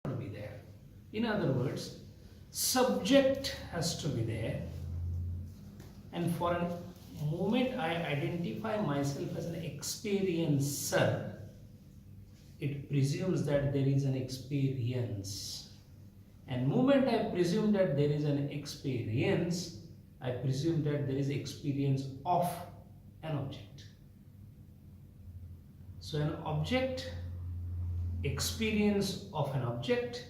to be there. In other words, subject has to be there, and for a moment I identify myself as an experiencer, it presumes that there is an experience. And moment I presume that there is an experience, I presume that there is experience of an object. So an object, experience of an object,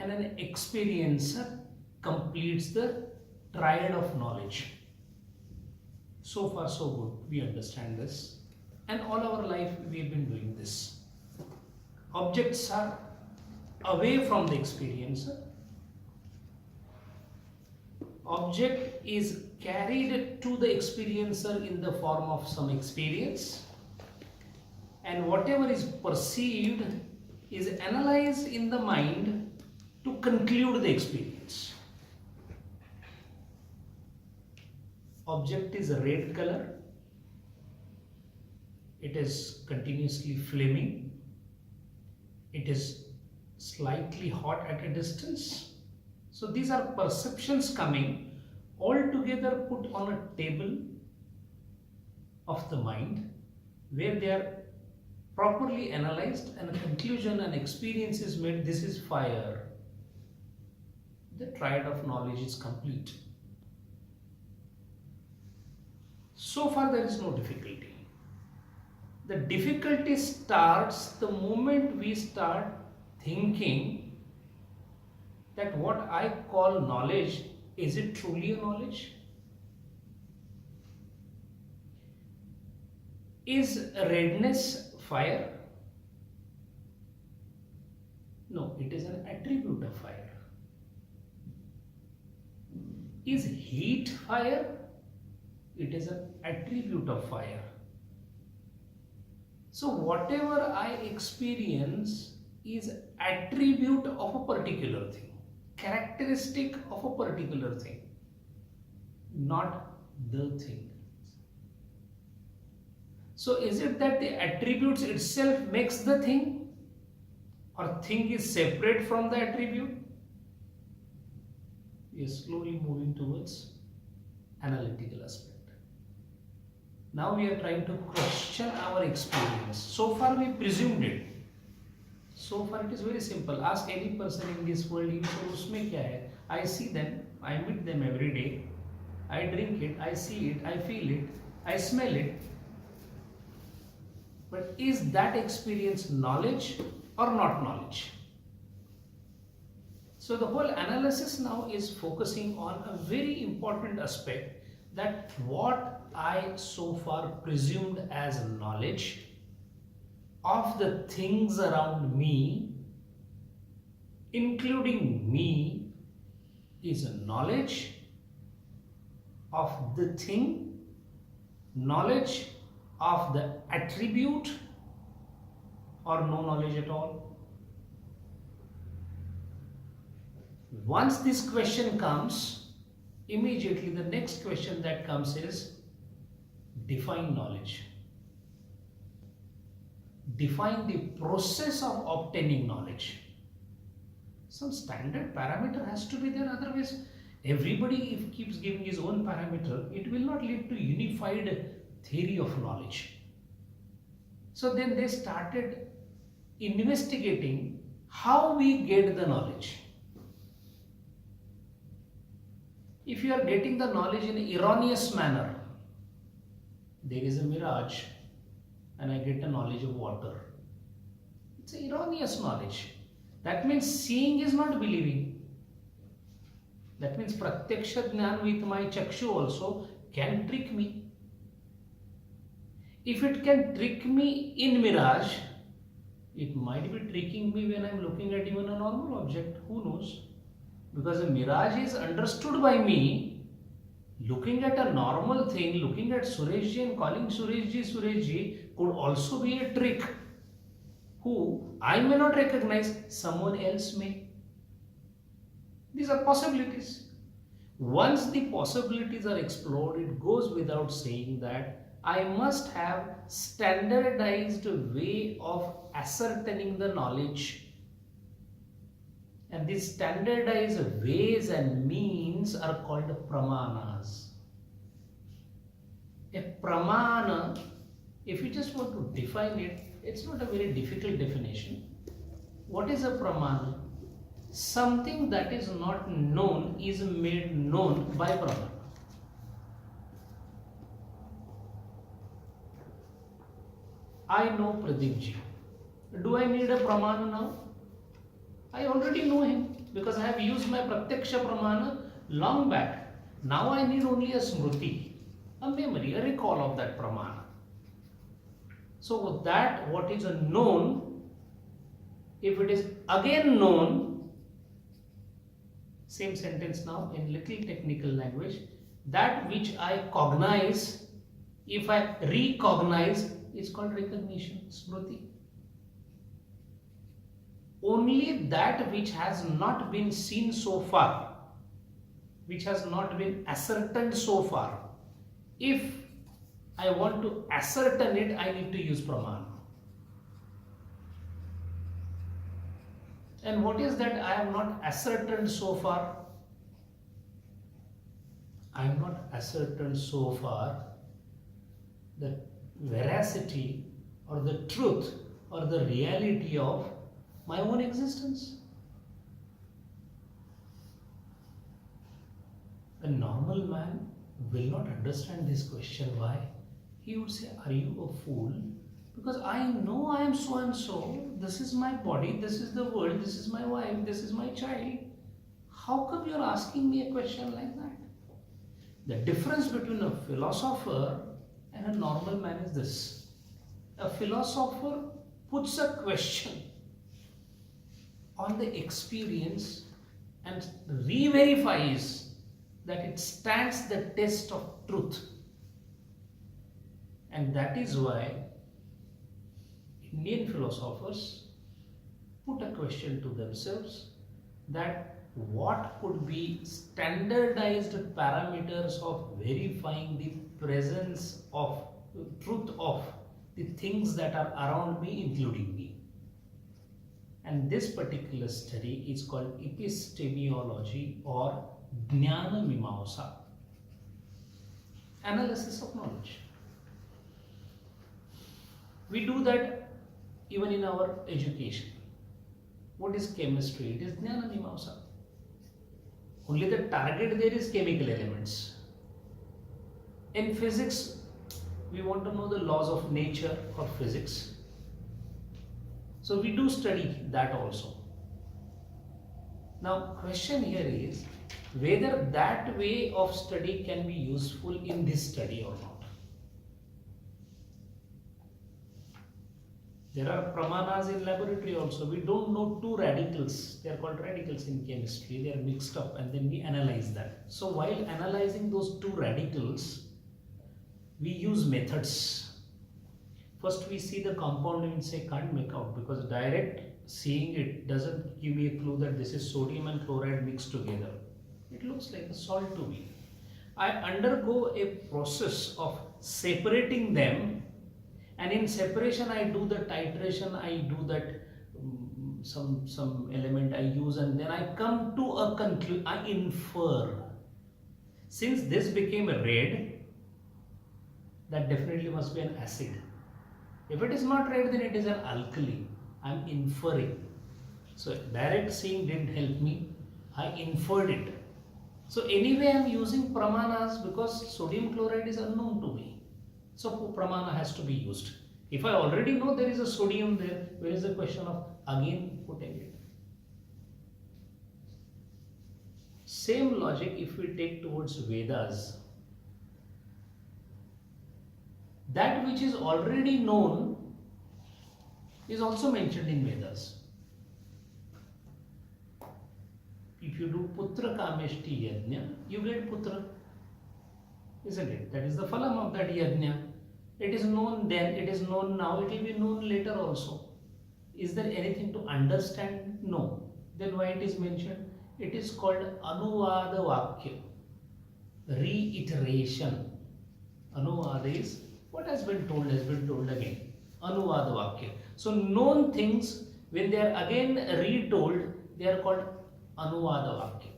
and an experiencer completes the triad of knowledge. So far so good, we understand this, and all our life we have been doing this. Objects are away from the experiencer. Object is carried to the experiencer in the form of some experience, and whatever is perceived is analyzed in the mind to conclude the experience. Object is a red color, it is continuously flaming, it is slightly hot at a distance. So these are perceptions coming all together, put on a table of the mind where they are properly analyzed and a conclusion and experience is made. This is fire. The triad of knowledge is complete. So far there is no difficulty. The difficulty starts the moment we start thinking that what I call knowledge, is it truly a knowledge? Is redness fire? No, it is an attribute of fire. Is heat fire? It is an attribute of fire. So whatever I experience is attribute of a particular thing, characteristic of a particular thing, not the thing. So is it that the attributes itself makes the thing, or thing is separate from the attribute? We are slowly moving towards analytical aspect. Now we are trying to question our experience. So far we presumed it. So far it is very simple. Ask any person in this world, you say, "Usme kya hai?" I see them, I meet them every day, I drink it, I see it, I feel it, I smell it. But is that experience knowledge or not knowledge? So the whole analysis now is focusing on a very important aspect, that what I so far presumed as knowledge of the things around me, including me, is a knowledge of the thing, knowledge of the attribute, or no knowledge at all. Once this question comes, immediately the next question that comes is, define knowledge. Define the process of obtaining knowledge. Some standard parameter has to be there, otherwise everybody, if keeps giving his own parameter, it will not lead to unified theory of knowledge. So then they started investigating how we get the knowledge. If you are getting the knowledge in an erroneous manner, there is a mirage and I get a knowledge of water. It's an erroneous knowledge. That means seeing is not believing. That means pratyaksha jnana with my chakshu also can trick me. If it can trick me in mirage, it might be tricking me when I am looking at even a normal object. Who knows? Because a mirage is understood by me. Looking at a normal thing, looking at Sureshji and calling Sureshji could also be a trick, who I may not recognize, someone else may. These are possibilities. Once the possibilities are explored, it goes without saying that I must have standardized way of ascertaining the knowledge. And these standardized ways and means are called pramanas. A pramana, if you just want to define it, it's not a very difficult definition. What is a pramana? Something that is not known is made known by pramana. I know Pradeep ji. Do I need a pramana now? I already know him because I have used my pratyaksha pramana long back. Now I need only a smriti, a memory, a recall of that pramana. So with that, what is a known, if it is again known, same sentence now in little technical language, that which I cognize, if I recognize, is called recognition, smriti. Only that which has not been seen so far, which has not been ascertained so far, if I want to ascertain it, I need to use pramana. And what is that I have not ascertained so far? I am not ascertained so far the veracity or the truth or the reality of my own existence. A normal man will not understand this question. Why? He would say, are you a fool? Because I know I am so and so, this is my body, this is the world, this is my wife, this is my child. How come you are asking me a question like that? The difference between a philosopher and a normal man is this. A philosopher puts a question on the experience and re-verifies that it stands the test of truth. And that is why Indian philosophers put a question to themselves that what could be standardized parameters of verifying the presence of truth of the things that are around me, including me. And this particular study is called epistemology or Jnana Mimamsa, analysis of knowledge. We do that even in our education. What is chemistry? It is Jnana Mimamsa. Only the target there is chemical elements. In physics, we want to know the laws of nature or physics. So we do study that also. Now, question here is whether that way of study can be useful in this study or not. There are pramanas in laboratory also. We don't know two radicals. They are called radicals in chemistry. They are mixed up and then we analyze that. So while analyzing those two radicals, we use methods. First we see the compound and say can't make out because direct seeing it doesn't give me a clue that this is sodium and chloride mixed together. It looks like a salt to me. I undergo a process of separating them, and in separation I do the titration, I do that some element I use, and then I come to a conclusion, I infer. Since this became a red, that definitely must be an acid. If it is not red, then it is an alkali. I am inferring. So direct seeing didn't help me. I inferred it. So anyway, I am using pramanas because sodium chloride is unknown to me. So pramana has to be used. If I already know there is a sodium there, where is the question of again putting it? Same logic if we take towards Vedas. That which is already known is also mentioned in Vedas. If you do putra kameshti yajna, you get putra, isn't it? That is the phalam of that yajna. It is known then, it is known now, it will be known later also. Is there anything to understand? No. Then why it is mentioned? It is called anuvada vakya, reiteration. Anuvada is what has been told again. Anuvada vakya. So known things, when they are again retold, they are called Anuvada Vakya.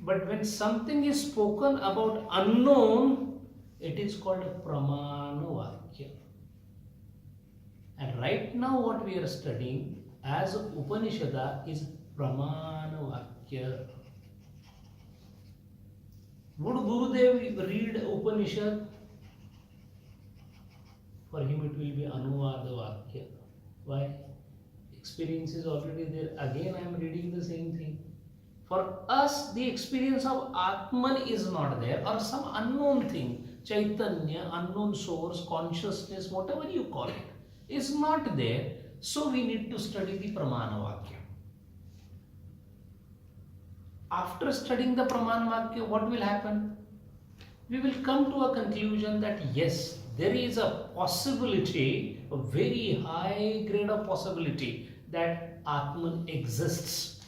But when something is spoken about unknown, it is called Pramana Vakya. And right now what we are studying as Upanishada is Pramana Vakya. Would Gurudev read Upanishad? For him it will be Anuvada Vakya. Why? Experience is already there. Again I am reading the same thing. For us, the experience of Atman is not there, or some unknown thing, Chaitanya, unknown source, consciousness, whatever you call it, is not there. So we need to study the Pramana Vakya. After studying the Pramana Vakya, what will happen? We will come to a conclusion that yes, there is a possibility, a very high grade of possibility that Atman exists.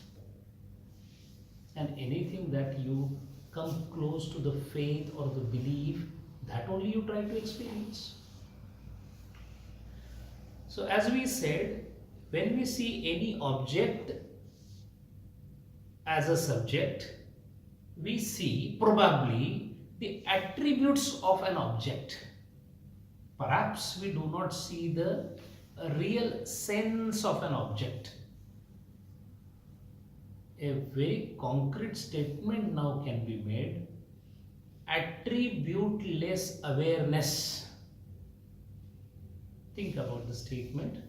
And anything that you come close to the faith or the belief, that only you try to experience. So as we said, when we see any object as a subject, we see probably the attributes of an object. Perhaps we do not see the real sense of an object. A very concrete statement now can be made. Attributeless awareness. Think about the statement.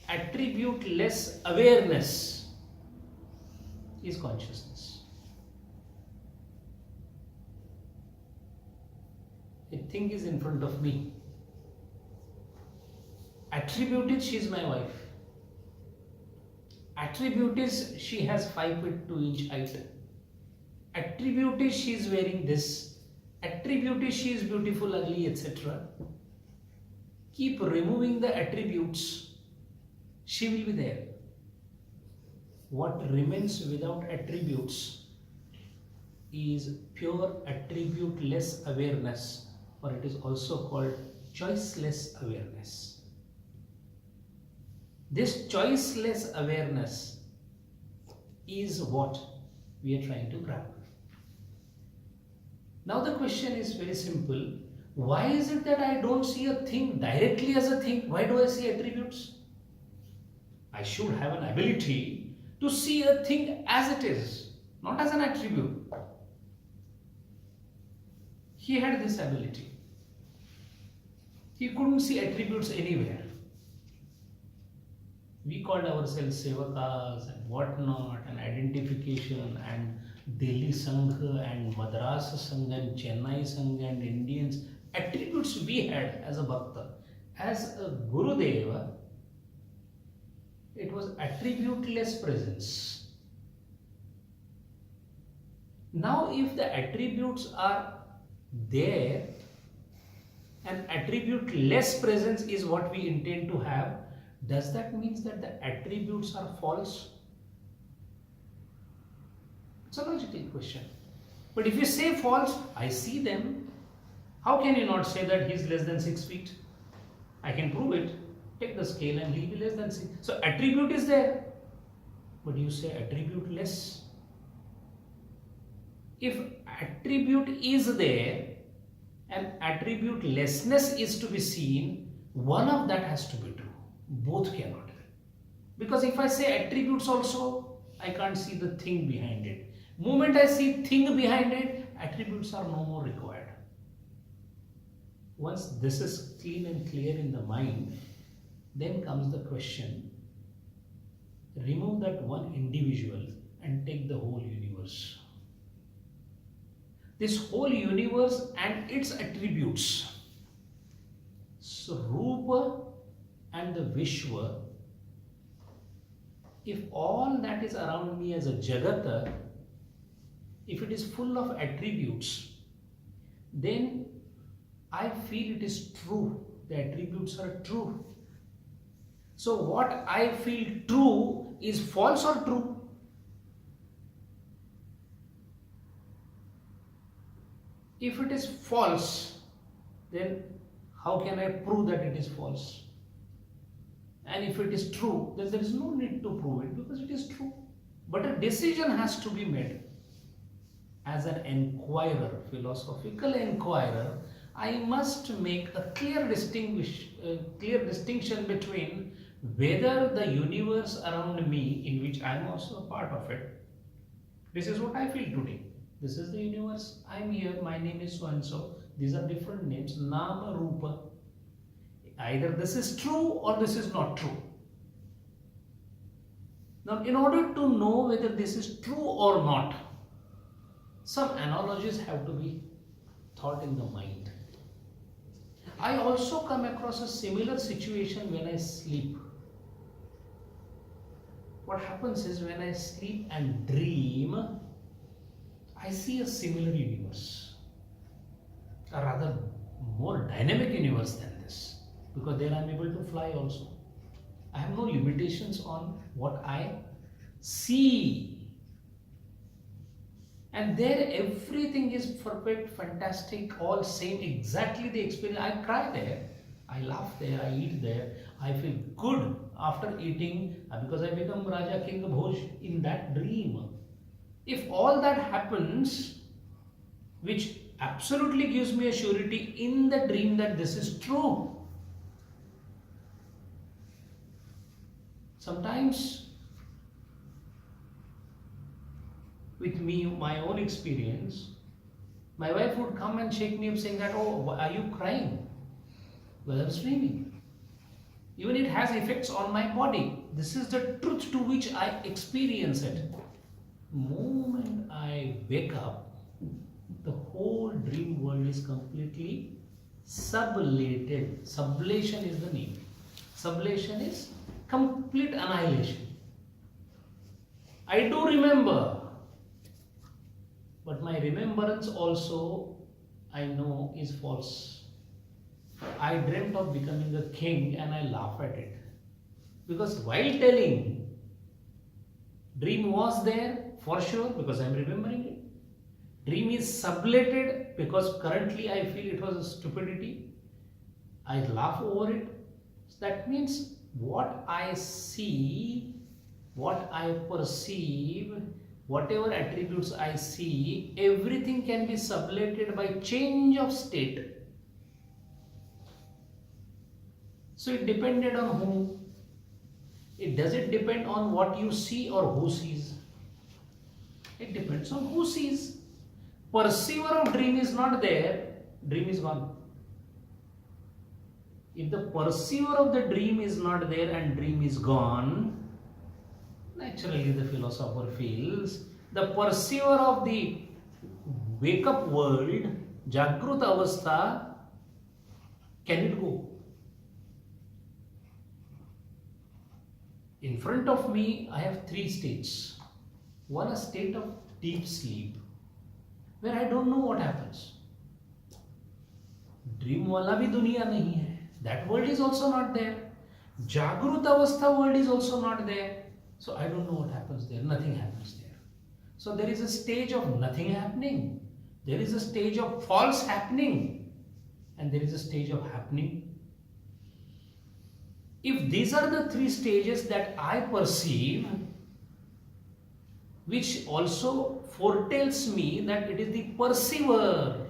Attributeless awareness is consciousness. A thing is in front of me. Attribute is she is my wife. Attribute is she has 5 feet 2 inch height. Attribute is she is wearing this. Attribute is she is beautiful, ugly, etc. Keep removing the attributes, she will be there. What remains without attributes is pure attribute-less awareness, or it is also called choiceless awareness. This choiceless awareness is what we are trying to grab. Now the question is very simple. Why is it that I don't see a thing directly as a thing? Why do I see attributes? I should have an ability to see a thing as it is, not as an attribute. He had this ability. He couldn't see attributes anywhere. We called ourselves Sevakas and whatnot, and identification, and Delhi Sangha and Madras Sangha and Chennai Sangha and Indians. Attributes we had as a Bhakta. As a Gurudeva, it was attributeless presence. Now if the attributes are there and attribute-less presence is what we intend to have, does that mean that the attributes are false? It's a logical question. But if you say false, I see them. How can you not say that he is less than 6 feet? I can prove it. Take the scale and he will be less than 6. So attribute is there. But you say attribute less. If attribute is there and attribute lessness is to be seen, one of that has to be true. Both cannot be. Because if I say attributes also, I can't see the thing behind it. Moment I see thing behind it, attributes are no more required. Once this is clean and clear in the mind, then comes the question, remove that one individual and take the whole universe. This whole universe and its attributes, Rupa and the Vishwa, if all that is around me as a Jagata, if it is full of attributes, then I feel it is true. The attributes are true. So what I feel true is false or true? If it is false, then how can I prove that it is false? And if it is true, then there is no need to prove it because it is true. But a decision has to be made. As an inquirer, philosophical inquirer, I must make a clear distinction between whether the universe around me, in which I am also a part of it, this is what I feel today. This is the universe. I am here. My name is so and so. These are different names. Nama, Rupa. Either this is true or this is not true. Now, in order to know whether this is true or not, some analogies have to be thought in the mind. I also come across a similar situation when I sleep. What happens is when I sleep and dream, I see a similar universe, a rather more dynamic universe than this, because there I am able to fly also. I have no limitations on what I see. And there everything is perfect, fantastic, all same, exactly the experience. I cry there, I laugh there, I eat there, I feel good after eating because I become Raja, King, Bhoj in that dream. If all that happens, which absolutely gives me a surety in the dream that this is true. Sometimes with me, my own experience, my wife would come and shake me up saying that, oh, are you crying? Well, I'm dreaming. Even it has effects on my body. This is the truth to which I experience it. The moment I wake up, the whole dream world is completely sublated. Sublation is the name. Sublation is complete annihilation. I do remember, but my remembrance also, I know, is false. I dreamt of becoming a king and I laugh at it. Because while telling, dream was there for sure because I am remembering it. Dream is sublated because currently I feel it was a stupidity. I laugh over it. So that means what I see, what I perceive, whatever attributes I see, everything can be sublated by change of state. So it depended on whom. Does it depend on what you see or who sees? It depends on who sees. Perceiver of dream is not there, dream is gone. If the perceiver of the dream is not there and dream is gone, naturally the philosopher feels the perceiver of the wake up world, Jagrut Avastha, can it go? In front of me, I have three states. One, a state of deep sleep, where I don't know what happens. Dream wala bhi duniya nahi hai. That world is also not there. Jagrut Avastha world is also not there. So I don't know what happens there. Nothing happens there. So there is a stage of nothing happening. There is a stage of false happening. And there is a stage of happening. If these are the three stages that I perceive, which also foretells me that it is the perceiver.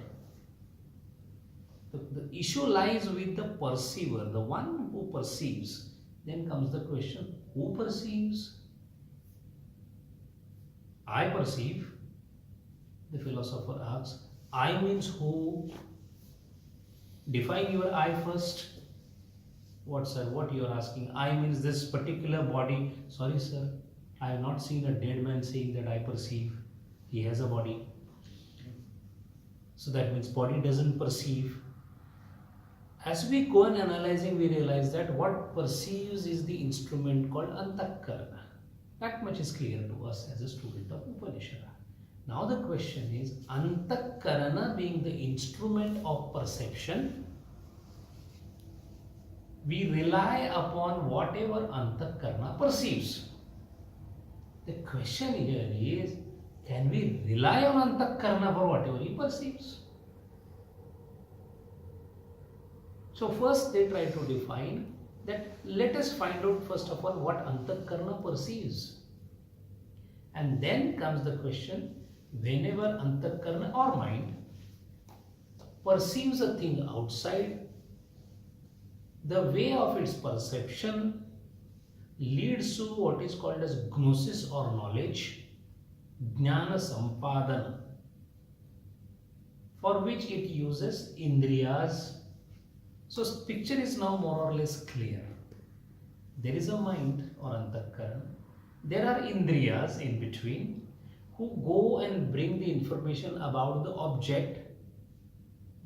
The issue lies with the perceiver, the one who perceives. Then comes the question, who perceives? I perceive. The philosopher asks, I means who? Define your I first. What, sir? What you are asking? I means this particular body. Sorry, sir. I have not seen a dead man saying that I perceive. He has a body. So that means body doesn't perceive. As we go on analyzing, we realize that what perceives is the instrument called antakarana. That much is clear to us as a student of Upanishad. Now the question is, antakarana being the instrument of perception, we rely upon whatever antakarana perceives. The question here is, can we rely on antakarana for whatever he perceives? So first they try to define that let us find out first of all what Antahkarana perceives. And then comes the question, whenever Antahkarana or mind perceives a thing outside, the way of its perception leads to what is called as gnosis or knowledge, jnana sampadana, for which it uses indriyas. So picture is now more or less clear. There is a mind or Antahkarana. There are indriyas in between who go and bring the information about the object,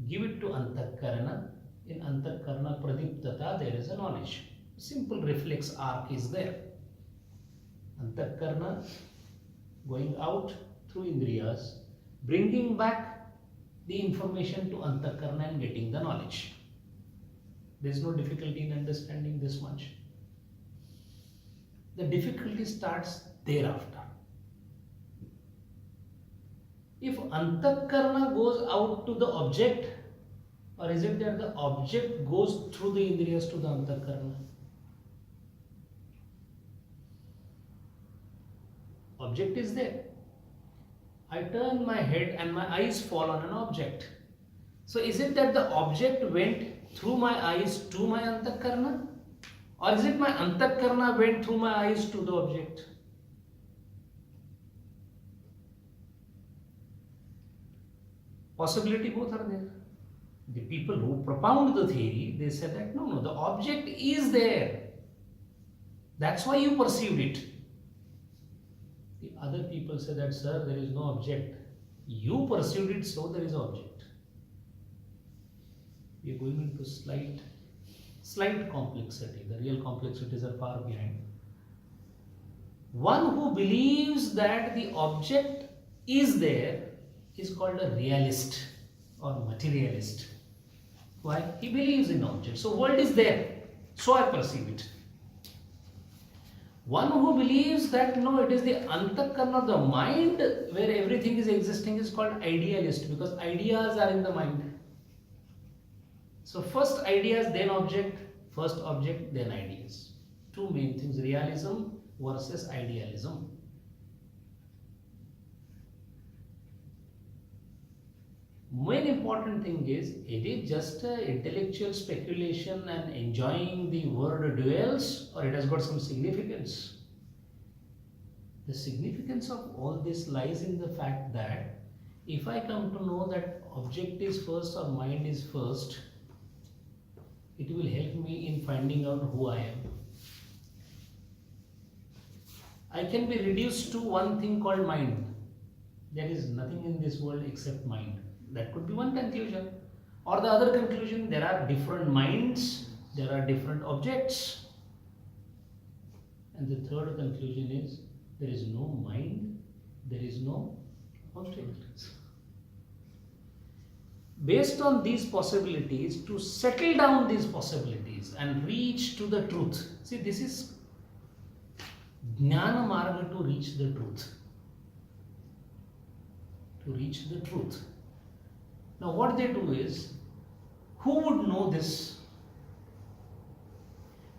give it to Antahkarana. In Antahkarana pradiptata, there is a knowledge. Simple reflex arc is there. Antahkarana going out through indriyas, bringing back the information to Antahkarana and getting the knowledge. There is no difficulty in understanding this much. The difficulty starts thereafter. If Antahkarana goes out to the object, or is it that the object goes through the indriyas to the Antahkarana? Object is there. I turn my head and my eyes fall on an object. So is it that the object went through my eyes to my Antahkarana? Or is it my Antahkarana went through my eyes to the object? Possibility both are there. The people who propound the theory, they said that no, the object is there. That's why you perceived it. The other people say that, sir, there is no object. You perceived it, so there is object. We are going into slight complexity. The real complexities are far behind. One who believes that the object is there is called a realist or materialist. Why? He believes in object. So world is there. So I perceive it. One who believes that no, it is the Antahkarana, the mind where everything is existing, is called idealist, because ideas are in the mind. So first ideas, then object, first object, then ideas. Two main things, realism versus idealism. Main important thing is, it is just intellectual speculation and enjoying the word duels, or it has got some significance. The significance of all this lies in the fact that if I come to know that object is first or mind is first, it will help me in finding out who I am. I can be reduced to one thing called mind. There is nothing in this world except mind. That could be one conclusion. Or the other conclusion, there are different minds, there are different objects. And the third conclusion is, there is no mind, there is no object. Based on these possibilities, to settle down these possibilities and reach to the truth. See, this is Jnana Marga, to reach the truth. To reach the truth. Now what they do is, who would know this?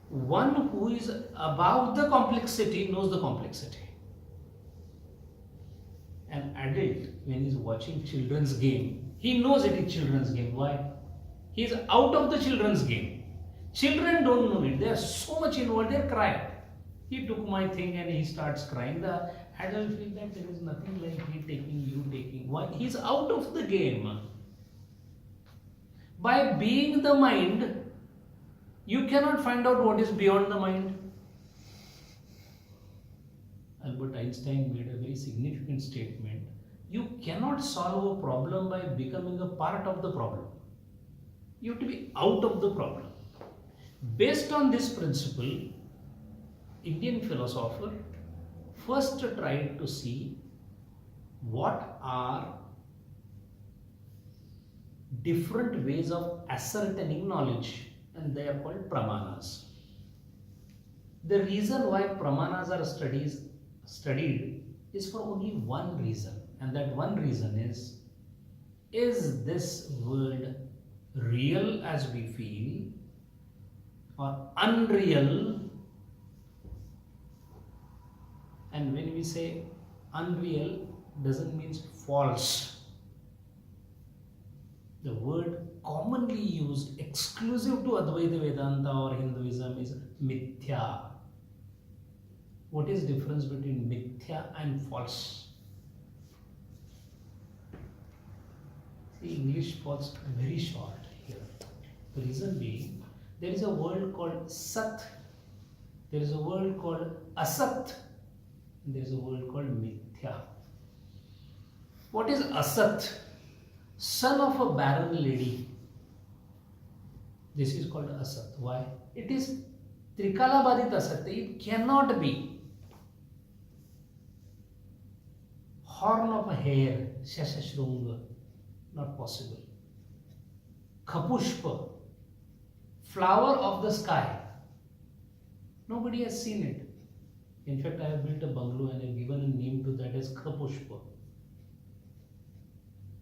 One who is above the complexity knows the complexity. An adult, when he is watching children's game, he knows it is children's game. Why? He is out of the children's game. Children don't know it. They are so much involved, they are crying. He took my thing and he starts crying. The adult feels that there is nothing like he taking, you taking. Why? He is out of the game. By being the mind, you cannot find out what is beyond the mind. Albert Einstein made a very significant statement. You cannot solve a problem by becoming a part of the problem. You have to be out of the problem. Based on this principle, Indian philosopher first tried to see what are different ways of ascertaining knowledge, and they are called pramanas. The reason why pramanas are studied is for only one reason, and that one reason is this world real as we feel? or unreal. And when we say unreal, doesn't mean false. The word commonly used exclusive to Advaita Vedanta or Hinduism is mithya. What is the difference between mithya and false? See, English falls very short here. The reason being, there is a word called sat, there is a word called asat, and there is a word called mithya. What is asat? Son of a barren lady. This is called asat. Why? It is trikala badit asat. It cannot be. Horn of a hare, shashashrunga, not possible. Khapushpa, flower of the sky. Nobody has seen it. In fact, I have built a bungalow and I have given a name to that as Khapushpa.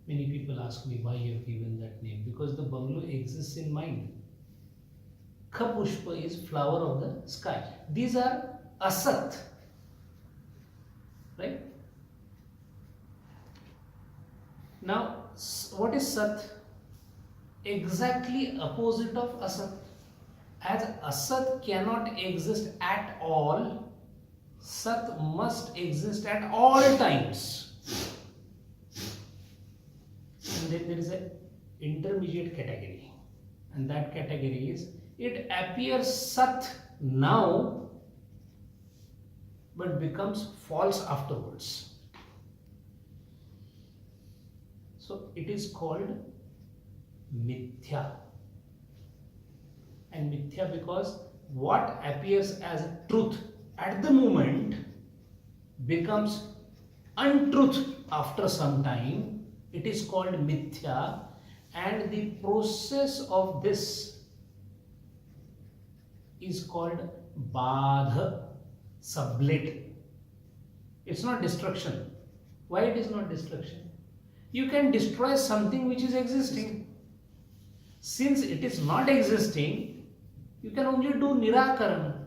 Many people ask me why you have given that name. Because the bungalow exists in mind. Khapushpa is flower of the sky. These are asat. Right? Now, what is sat? Exactly opposite of asat. As asat cannot exist at all, sat must exist at all times. And then there is an intermediate category, and that category is it appears sat now but becomes false afterwards. So it is called mithya. And mithya because what appears as truth at the moment becomes untruth after some time. It is called mithya, and the process of this is called badha, sublet. It's not destruction. Why it is not destruction? You can destroy something which is existing. Since it is not existing, you can only do nirakarana.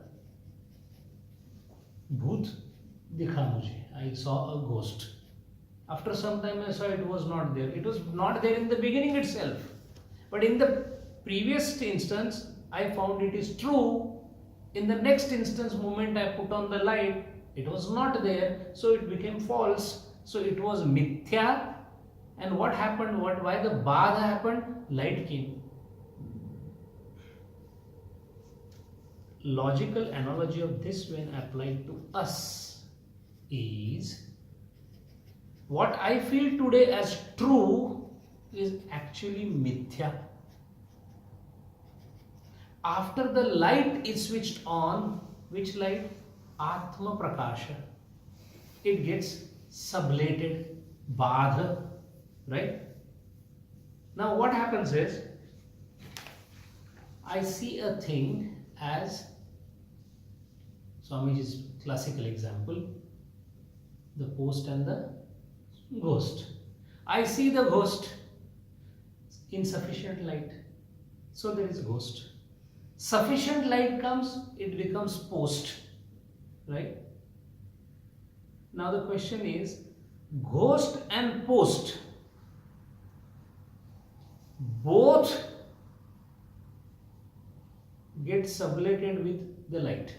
Bhoot dikha mujhe. I saw a ghost. After some time I saw it was not there. It was not there in the beginning itself. But in the previous instance, I found it is true. In the next instance, moment I put on the light, it was not there. So it became false. So it was mithya. And what happened? Why the badha happened? Light came. Logical analogy of this when applied to us is what I feel today as true is actually mithya. After the light is switched on, which light? Atma Prakasha. It gets sublated, badha, right? Now what happens is, I see a thing as Swamiji's classical example, the post and the ghost. I see the ghost, insufficient light, so there is ghost. Sufficient light comes, it becomes post, right? Now the question is, ghost and post both get sublated with the light.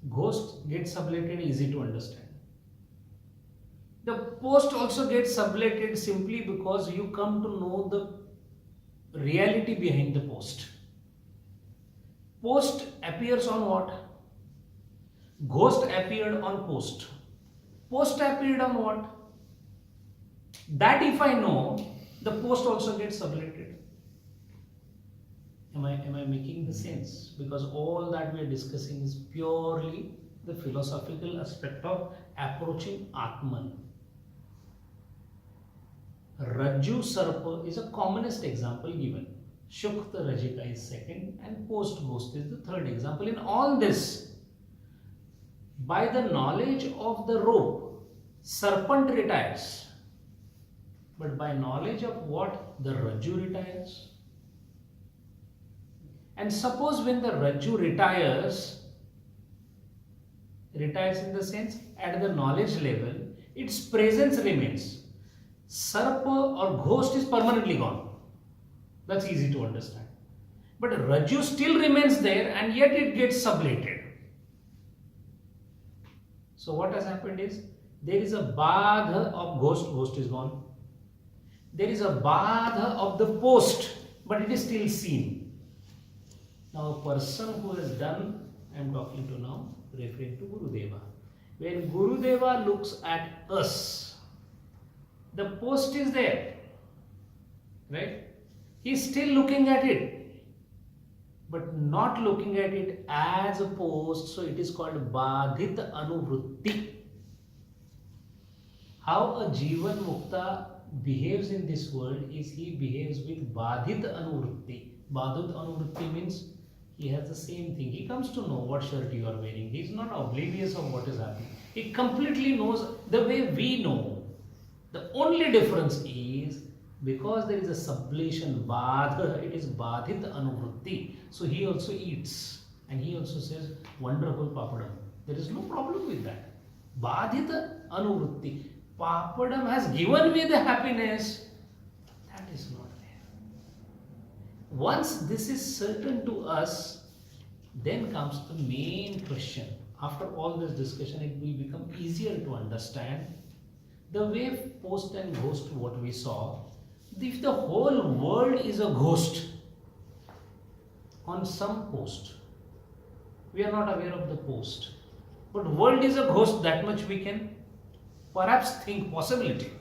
Ghost gets sublated, easy to understand. The post also gets sublated simply because you come to know the reality behind the post. Post appears on what? Ghost appeared on post. Post appeared on what? That if I know, the post also gets sublated. Am I making the sense? Because all that we are discussing is purely the philosophical aspect of approaching Atman. Rajju Sarpa is a commonest example given. Shukta Rajika is second and post ghost is the third example. In all this, by the knowledge of the rope, serpent retires. But by knowledge of what? The Rajju retires. And suppose when the Rajju retires in the sense at the knowledge level, its presence remains. Sarpa or ghost is permanently gone. That's easy to understand. But Rajju still remains there and yet it gets sublated. So what has happened is, there is a badha of ghost is gone. There is a badha of the post, but it is still seen. Now a person who has done, I am talking to now, referring to Gurudeva. When Gurudeva looks at us, the post is there, right? He is still looking at it, but not looking at it as a post, so it is called Badhit Anuvrutti. How a Jivan Mukta behaves in this world is he behaves with Badhit Anuvrutti. Badhit Anuvrutti means he has the same thing. He comes to know what shirt you are wearing. He is not oblivious of what is happening. He completely knows the way we know. The only difference is, because there is a sublation badha, it is Badhit Anuvrutti. So he also eats and he also says, wonderful papadam. There is no problem with that. Badhit Anuvrutti. Papadam has given me the happiness. That is not there. Once this is certain to us, then comes the main question. After all this discussion, it will become easier to understand. The way post and ghost, what we saw, if the whole world is a ghost on some post, we are not aware of the post, but world is a ghost, that much we can perhaps think possibility.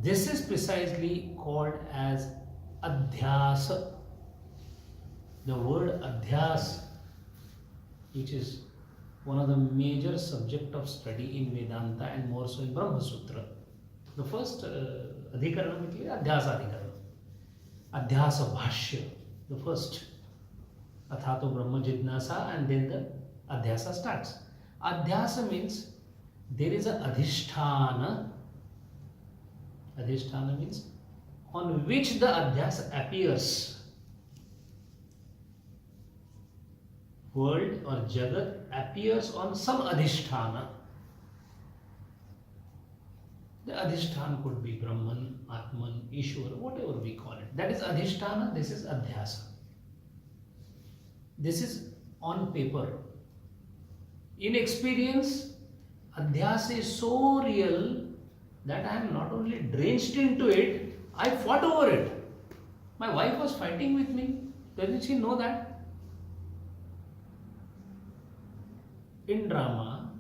This is precisely called as adhyasa. The word adhyas, which is one of the major subject of study in Vedanta and more so in Brahma Sutra. The first adhikaranam is adhyasa adhikaranam. Adhyasa bhashya, the first. Athato Brahma Jidnasa, and then the adhyasa starts. Adhyasa means there is a adhisthana. Adhisthana means on which the adhyasa appears. World or Jagat appears on some adhisthana. The adhisthana could be Brahman, Atman, Ishwar, whatever we call it. That is adhisthana, this is adhyasa. This is on paper. In experience, adhyasa is so real that I am not only drenched into it, I fought over it. My wife was fighting with me. Doesn't she know that? In drama,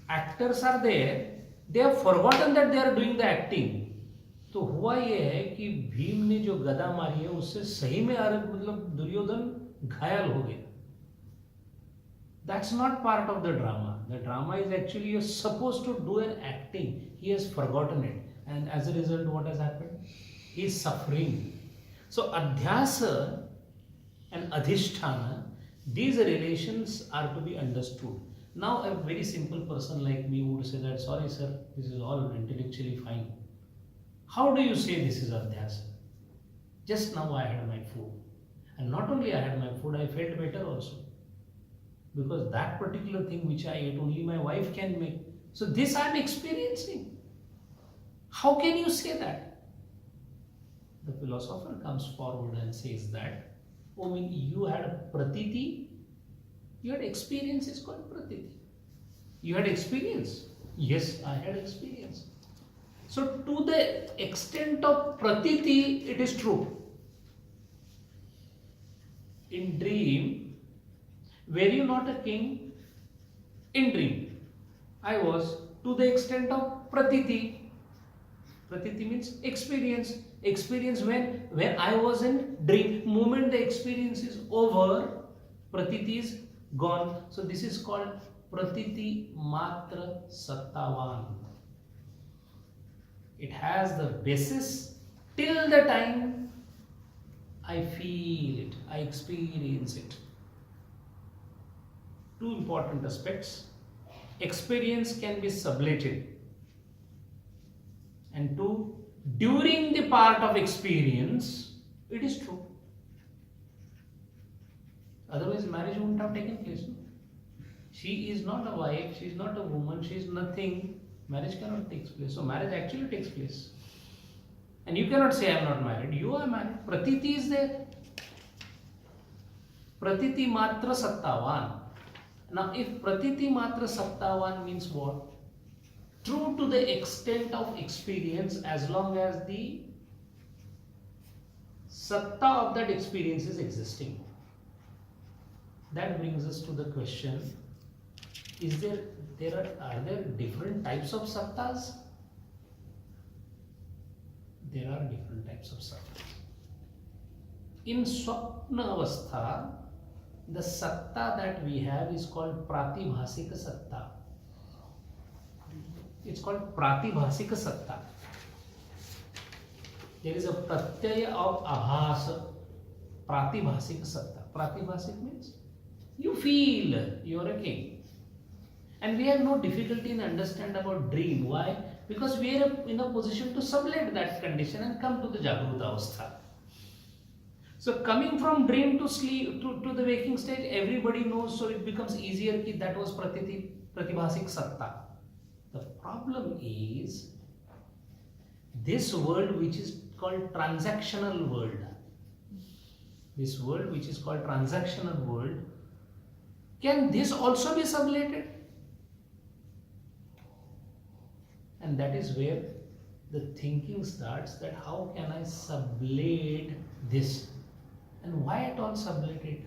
actors are there, they have forgotten that they are doing the acting. तो हुआ ये है कि भीम ने जो गदा मारी है उससे सही में मतलब दुर्योधन घायल हो गया. That's not part of the drama. The drama is actually you're supposed to do an acting. He has forgotten it, and as a result, what has happened? He is suffering. So adhyasa and adhisthana, these relations are to be understood. Now a very simple person like me would say that, sorry sir, this is all intellectually fine. How do you say this is adhyasa? Just now I had my food. And not only I had my food, I felt better also. Because that particular thing which I ate, only my wife can make. So this I am experiencing. How can you say that? The philosopher comes forward and says that, oh, I mean, you had a pratiti, you had experience, is called pratiti. You had experience. Yes, I had experience. So to the extent of pratiti, it is true. In dream, were you not a king? In dream, I was, to the extent of pratiti. Pratiti means experience. Experience when I was in dream. Moment the experience is over, pratiti is gone. So this is called pratiti matra sattavan. It has the basis till the time I feel it, I experience it. Two important aspects. Experience can be sublated. And two, during the part of experience, it is true. Otherwise, marriage wouldn't have taken place. No? She is not a wife, she is not a woman, she is nothing. Marriage cannot take place. So, marriage actually takes place. And you cannot say, I am not married. You are married. Pratiti is there. Pratiti matra sattavan. Now, if pratiti matra sattavan means what? True to the extent of experience, as long as the satta of that experience is existing. That brings us to the question, is are there different types of sattas? There are different types of sattas. In Swapna Avastha, the satta that we have is called Pratibhasika Satta. It's called Pratibhasika Satta. There is a pratyaya of abhasa, Pratibhasika Satta. Pratibhasik means you feel you are a king. And we have no difficulty in understand about dream. Why? Because we are in a position to sublet that condition and come to the Jagruta Avastha. So coming from dream to sleep to the waking stage, everybody knows, so it becomes easier ki that was Pratibhasik Satta. The problem is this world which is called transactional world. This world which is called transactional world, can this also be sublated? And that is where the thinking starts, that how can I sublate this? And why at all sublate it?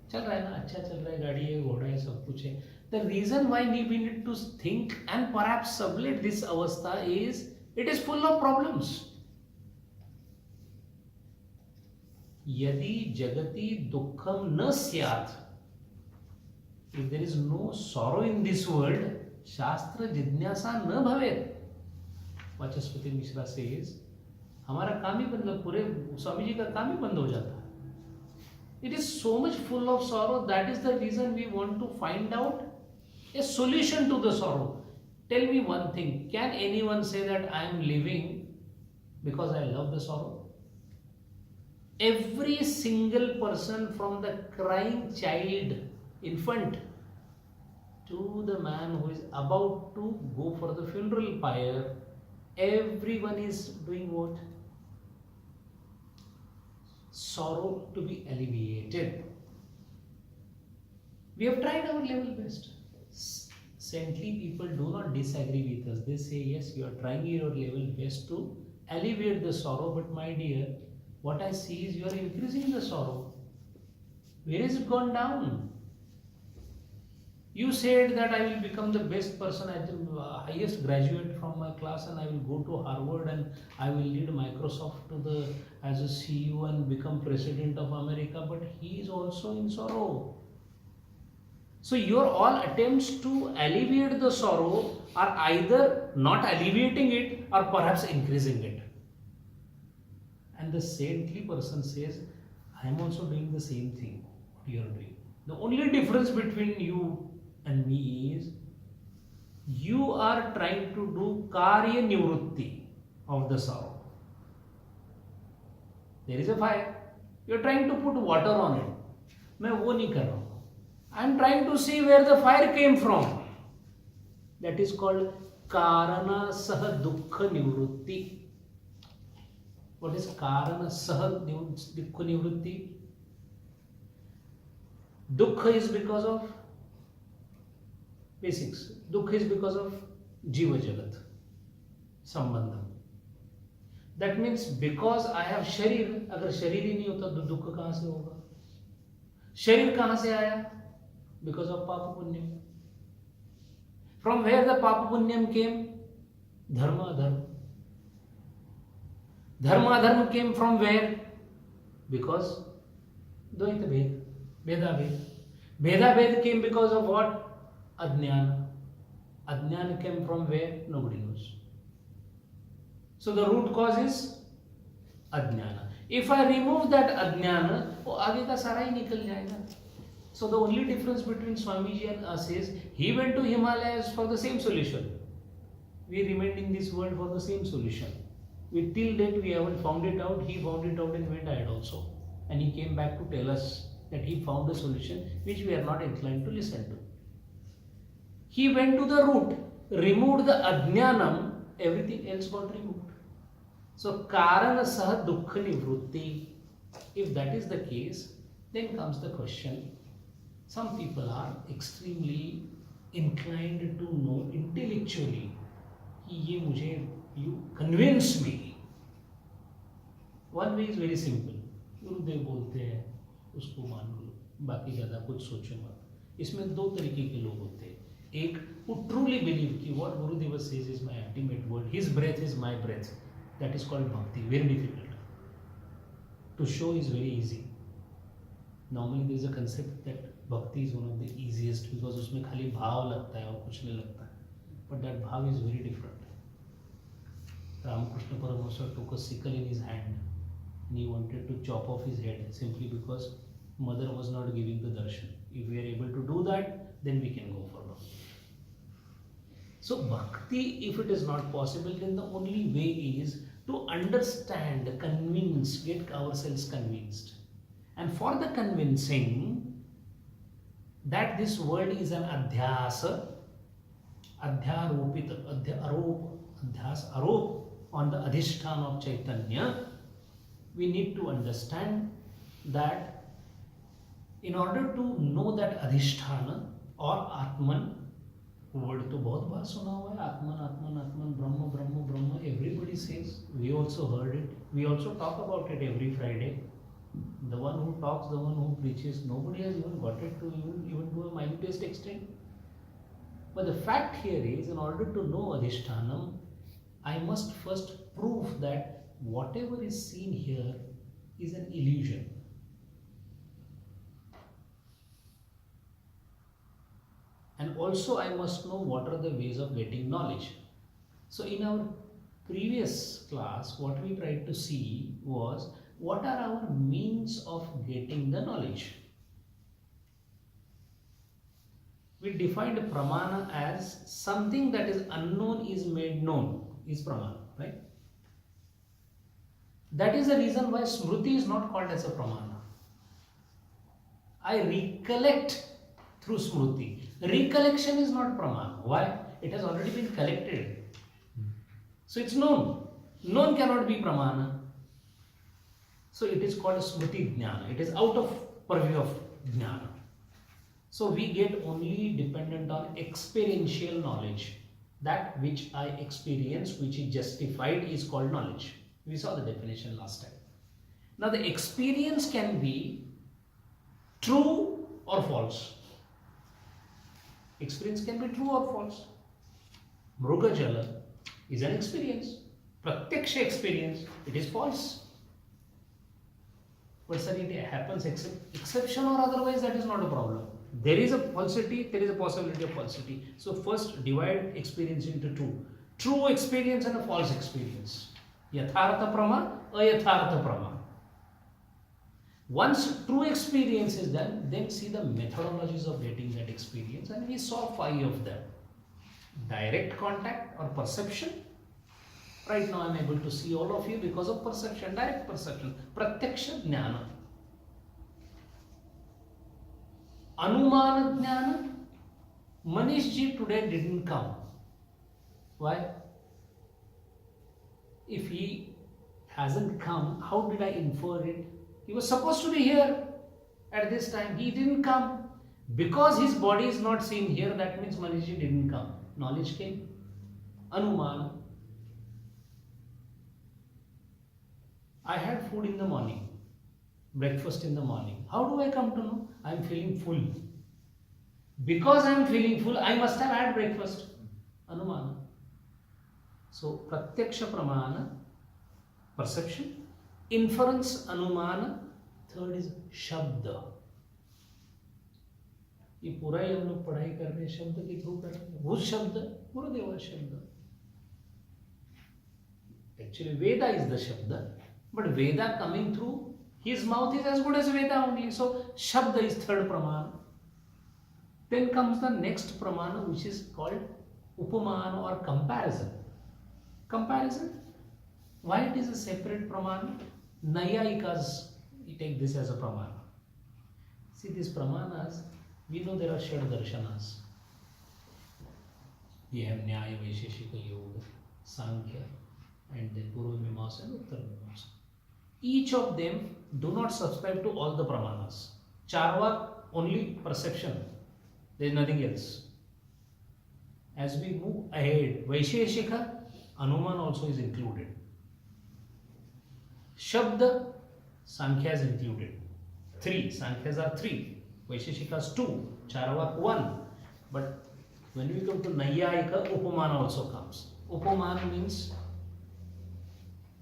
चल रहा है ना, अच्छा चल रहा है, गाड़ी है, घोड़ा है, सब कुछ है. The reason why we need to think and perhaps sublate this avastha is it is full of problems. Yadi jagati dukkham na syat. If there is no sorrow in this world, Shastra Jidnyasa na bhavet. Vachaspati Mishra says, हमारा काम ही बंद, पूरे स्वामी जी का काम ही बंद हो जाता है. It is so much full of sorrow. That is the reason we want to find out a solution to the sorrow. Tell me one thing, can anyone say that I am living because I love the sorrow? Every single person, from the crying child, infant, to the man who is about to go for the funeral pyre, everyone is doing what? Sorrow to be alleviated. We have tried our level best. Saintly people do not disagree with us. They say, yes, you are trying your level best to alleviate the sorrow, but my dear, what I see is you are increasing the sorrow. Where is it gone down? You said that I will become the best person, as the highest graduate from my class, and I will go to Harvard and I will lead Microsoft as a CEO and become president of America, but he is also in sorrow. So your all attempts to alleviate the sorrow are either not alleviating it or perhaps increasing it. And the saintly person says, I am also doing the same thing what you are doing. The only difference between you and me is you are trying to do karya nivrutti of the sorrow. There is a fire. You are trying to put water on it. मैं वो नहीं कर रहा हूँ. I am trying to see where the fire came from. That is called karana sah dukkha nivrutti. What is karana sah dukkha nivrutti? Dukkha is because of basics. Dukkha is because of jiva jagat, sambandham. That means because I have sharir, अगर शरीर ही नहीं होता तो दुख कहाँ से होगा? शरीर कहाँ से आया? Because of papa punyam. From where the papa punyam came? Dharma adharma. Dharma adharma came from where? Because dvaita bhed, bheda bhed. Bheda bhed came because of what? Ajnana. Ajnana came from where? Nobody knows. So the root cause is Ajnana. If I remove that Ajnana, वो आगे का सारा ही निकल जाएगा. So the only difference between Swamiji and us is he went to Himalayas for the same solution. We remained in this world for the same solution. Till date we haven't found it out. He found it out and went ahead also. And he came back to tell us that he found a solution which we are not inclined to listen to. He went to the root, removed the ajnanam, everything else got removed. So karana sah dukkha nivrutti. If that is the case, then comes the question. Some people are extremely inclined to know intellectually. You convince me. One way is very simple. गुरुदेव बोलते हैं उसको मान लो, बाकी ज़्यादा कुछ सोचो मत. इसमें दो तरीके के लोग होते हैं. एक who truly believe कि what Gurudev says is my ultimate word, his breath is my breath. That is called bhakti. Very difficult. To show is very easy. Normally there is a concept that bhakti is one of the easiest because उसमें खाली भाव लगता है और कुछ नहीं लगता है. But that bhav is very different. Ramakrishna Paramahansa took a sickle in his hand and he wanted to chop off his head simply because mother was not giving the darshan. If we are able to do that, then we can go for bhakti. So bhakti, if it is not possible, then the only way is to understand, convince, get ourselves convinced. And for the convincing that this world is an adhyasa, adhyaropita, adhyas arop on the adhisthana of Chaitanya, we need to understand that in order to know that adhisthana or Atman, word to बहुत बार सुना हुआ है, Atman, Atman, Atman, Brahma, Brahma, Brahma, everybody says, we also heard it, we also talk about it every Friday. The one who talks, the one who preaches, nobody has even got it to even to a minutest extent. But the fact here is, in order to know Adhishthanam, I must first prove that whatever is seen here is an illusion. And also I must know what are the ways of getting knowledge. So in our previous class, what we tried to see was what are our means of getting the knowledge. We defined pramana as something that is unknown is made known, is pramana, right? That is the reason why smriti is not called as a pramana. I recollect through smriti. Recollection is not pramana. Why? It has already been collected. So it's known. Known cannot be pramana. So it is called smriti jnana. It is out of purview of jnana. So we get only dependent on experiential knowledge. That which I experience, which is justified, is called knowledge. We saw the definition last time. Now the experience can be true or false. Experience can be true or false. Mrugajala is an experience. Pratyaksha experience, it is false. But sir, it happens exception or otherwise, that is not a problem. There is a falsity, there is a possibility of falsity. So first divide experience into two. True experience and a false experience. Yathartha prama, ayathartha prama. Once true experience is done, then see the methodologies of getting that experience, and we saw 5 of them. Direct contact or perception. Right now I am able to see all of you because of perception, direct perception. Pratyaksha jnana. Anumana jnana. Manish ji today didn't come. Why? If he hasn't come, how did I infer it? He was supposed to be here at this time. He didn't come. Because his body is not seen here, that means Manish ji didn't come. Knowledge came. Anumana. I had food in the morning. Breakfast in the morning. How do I come to know? I am feeling full. Because I am feeling full, I must have had breakfast. Anumana. So, pratyaksha pramana, perception. Inference, anumana. Third is shabda. ये पूरा ही हम लोग पढ़ाई कर रहे हैं शब्द के थ्रू कर रहे हैं. वो शब्द गुरुदेव शब्द. Actually, Veda is the shabda, but Veda coming through his mouth is as good as Veda only. So, shabda is third pramana. Then comes the next pramana, which is called upamana or comparison. Comparison. Why it is a separate pramana? Nayayikas take this as a pramana. See these pramanas, we know there are Shad Darshanas. We have Nyaya, Vaisheshika, Yoga, Sankhya, and then Purva Mimamsa and Uttara Mimamsa. Each of them do not subscribe to all the pramanas. Charvak, only perception. There is nothing else. As we move ahead, Vaisheshika, Anuman also is included. Shabda, Sankhya is included. 3. Sankhya's are 3. Vaisheshikas 2. Charvak 1. But when we come to Naiyayika, Upamana also comes. Upamana means,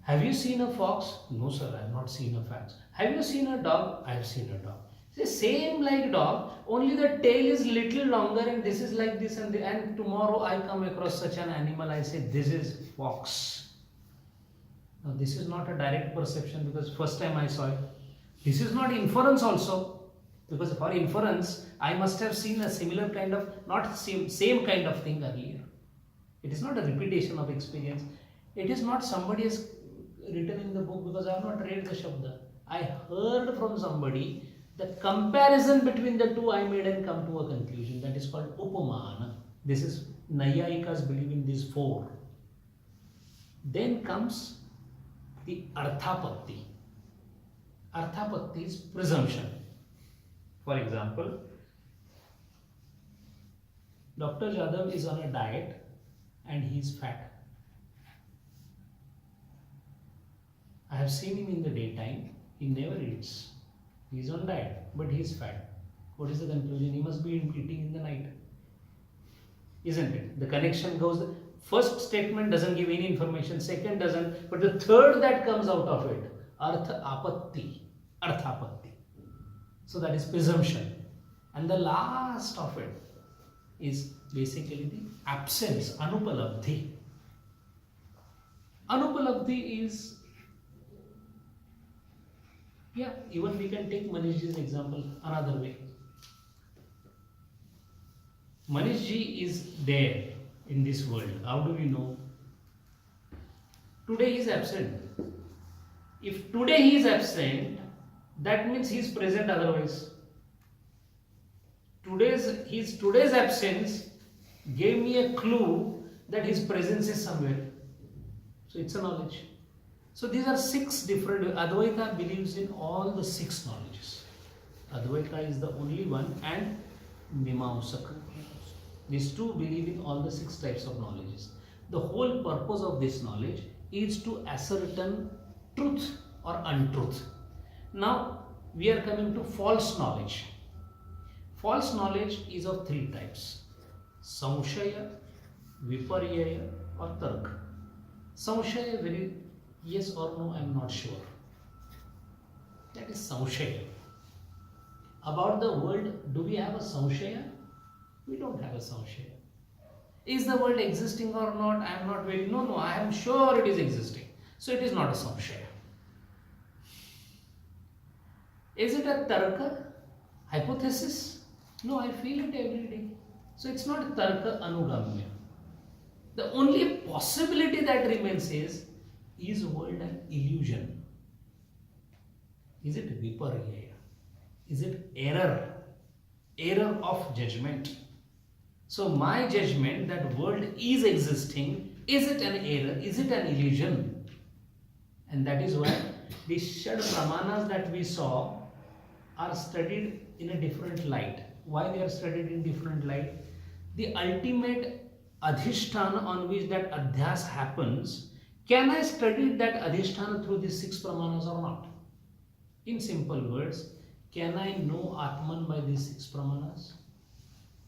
have you seen a fox? No sir, I have not seen a fox. Have you seen a dog? I have seen a dog. The same like dog, only the tail is little longer and this is like this, and tomorrow I come across such an animal, I say this is fox. Now this is not a direct perception because first time I saw it. This is not inference also, because for inference I must have seen a similar kind of, not same kind of thing earlier. It is not a repetition of experience. It is not somebody has written in the book because I have not read the Shabda. I heard from somebody. The comparison between the two I made and come to a conclusion. That is called Upamana. This is Naiyayikas believe in these 4. Then comes the Arthapatti. Arthapatti is presumption. For example, Dr. Jadhav is on a diet and he is fat. I have seen him in the daytime. He never eats. He is on diet, but he is fat. What is the conclusion? He must be eating in the night. Isn't it? The connection goes, first statement doesn't give any information, second doesn't, but the third that comes out of it, Arthapatti. So that is presumption. And the last of it is basically the absence, Anupalabdhi. Anupalabdhi is, yeah, even we can take Manishji's example another way. Manishji is there in this world. How do we know? Today he is absent. If today he is absent, that means he is present otherwise. Today's absence gave me a clue that his presence is somewhere. So it's a knowledge. So these are 6 different. Advaita believes in all the 6 knowledges. Advaita is the only one, and Mimamsaka. These 2 believe in all the 6 types of knowledges. The whole purpose of this knowledge is to ascertain truth or untruth. Now we are coming to false knowledge. False knowledge is of 3 types: Samshaya, Viparyaya or Tarka. Samshaya, very yes or no, I am not sure. That is Samshaya. About the world, do we have a Samshaya? We don't have a Samshaya. Is the world existing or not? I am not very, no, I am sure it is existing. So it is not a Samshaya. Is it a Tarka? Hypothesis? No, I feel it every day. So it's not Tarka Anugamya. The only possibility that remains is world an illusion? Is it viparya? Is it error? Error of judgment. So my judgment that world is existing, is it an error? Is it an illusion? And that is why the Shad Brahmanas that we saw are studied in a different light. Why they are studied in different light? The ultimate adhisthana on which that adhyas happens, can I study that adhisthana through these 6 pramanas or not? In simple words, can I know Atman by these 6 pramanas?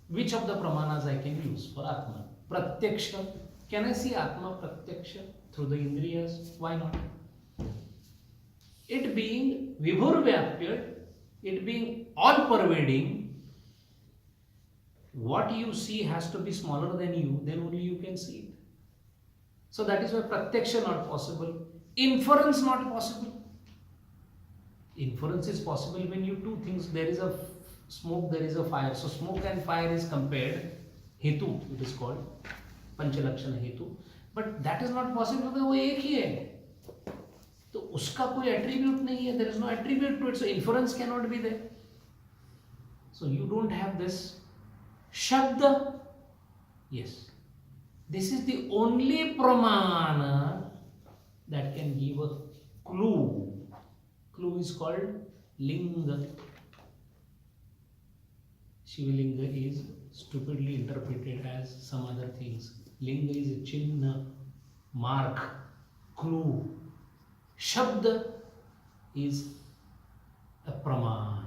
Which of the pramanas I can use for Atman? Pratyaksha. Can I see Atma Pratyaksha through the Indriyas? Why not? It being Vibhur Vyapya, it being all pervading, what you see has to be smaller than you, then only you can see it. So that is why Pratyaksha not possible, inference not possible. Inference is possible when you do things, there is a smoke, there is a fire. So smoke and fire is compared, Hetu it is called, Panchalakshana Hetu. But that is not possible because वो एक ही है. तो उसका कोई attribute नहीं है, there is no attribute to it, so inference cannot be there. So you don't have this shabda. Yes. This is the only pramana that can give a clue. Clue is called linga. Shivalinga is stupidly interpreted as some other things. Linga is a chinna, mark, clue. Shabda is a pramana.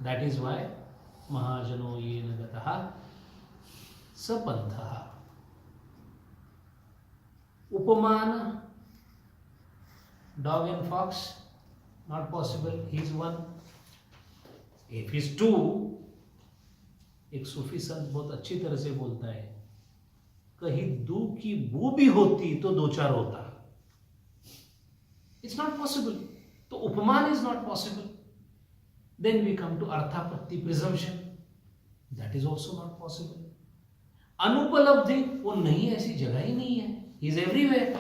That is why Mahajano yena gataha sapanthaha. Upamana, dog and fox, not possible. He is one. If he is two, एक सूफी संत बहुत अच्छी तरह से बोलता है, कहीं दो की बू भी होती तो दो चार होता. It's not possible. तो उपमान is not possible. Then we come to अर्थापत्ति presumption. That is also not possible. अनुपलब्धि, वो नहीं, ऐसी जगह ही नहीं है. He is everywhere.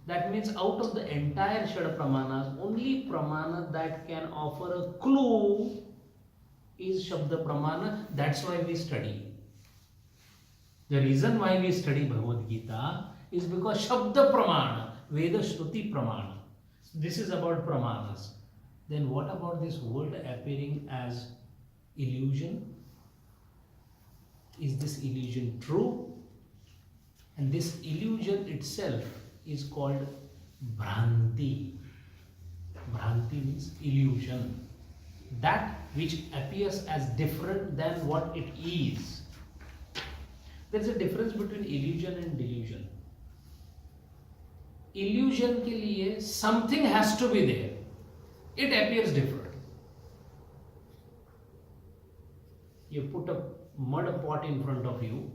That means out of the entire Shad Pramanas, only Pramana that can offer a clue is Shabda Pramana. That's why we study. The reason why we study Bhagavad Gita is because Shabda Pramana, Veda Shruti Pramana. This is about Pramanas. Then what about this world appearing as illusion? Is this illusion true? And this illusion itself is called Bhranti. Bhranti means illusion. That which appears as different than what it is. There is a difference between illusion and delusion. Illusion के लिए something has to be there. It appears different. You put a mud pot in front of you,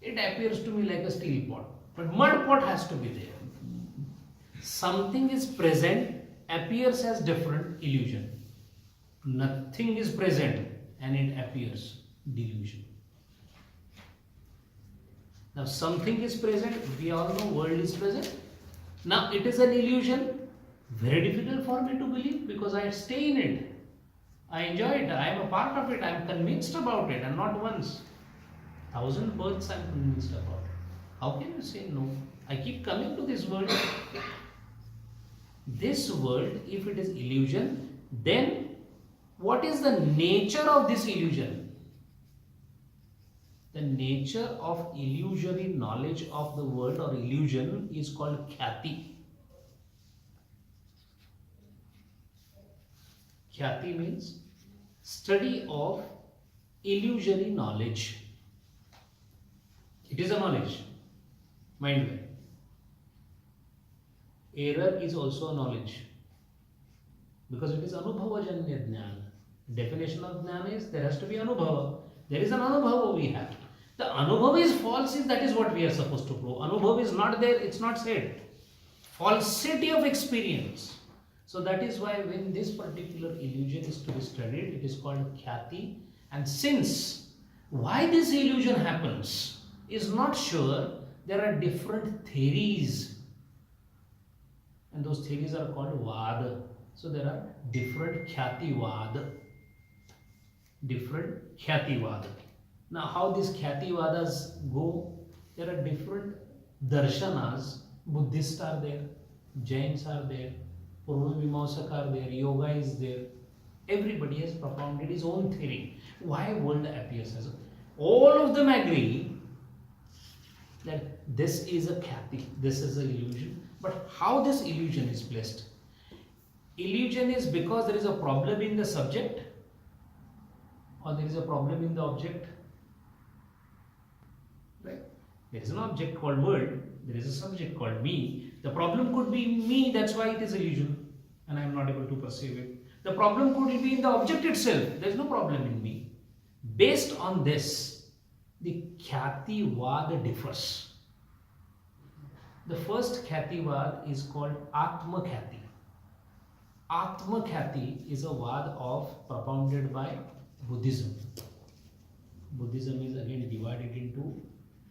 it appears to me like a steel pot, but mud pot has to be there. Something is present, appears as different, illusion. Nothing is present and it appears, delusion. Now something is present, we all know world is present. Now it is an illusion, very difficult for me to believe because I stay in it. I enjoy it, I am a part of it, I am convinced about it, and not once. 1,000 births I am convinced about it. How can you say no? I keep coming to this world. This world, if it is illusion, then what is the nature of this illusion? The nature of illusory knowledge of the world or illusion is called khyati. Khyati means study of illusory knowledge. It is a knowledge. Mind well. Error is also a knowledge. Because it is anubhavajanya jnana. Definition of jnana is there has to be anubhava. There is an anubhava we have. The anubhava is false, that is what we are supposed to prove. Anubhava is not there, it's not said. Falsity of experience. So that is why when this particular illusion is to be studied, it is called khyati. And since why this illusion happens is not sure, there are different theories. And those theories are called vada. So there are different khyativad. Different khyativad. Now how these khyativadas go? There are different darshanas. Buddhists are there, Jains are there, Purvamimamsak are there, Yoga is there. Everybody has propounded his own theory. Why world appears as a... All of them agree that this is a khyati, this is an illusion. But how this illusion is placed? Illusion is because there is a problem in the subject or there is a problem in the object. Right? There is an object called world, there is a subject called me. The problem could be me, that's why it is illusion and I am not able to perceive it. The problem could be in the object itself, there is no problem in me. Based on this, the khyativad differs. The first khyativad is called Atma Khyati. Atma Khyati is a vad of propounded by Buddhism. Buddhism is again divided into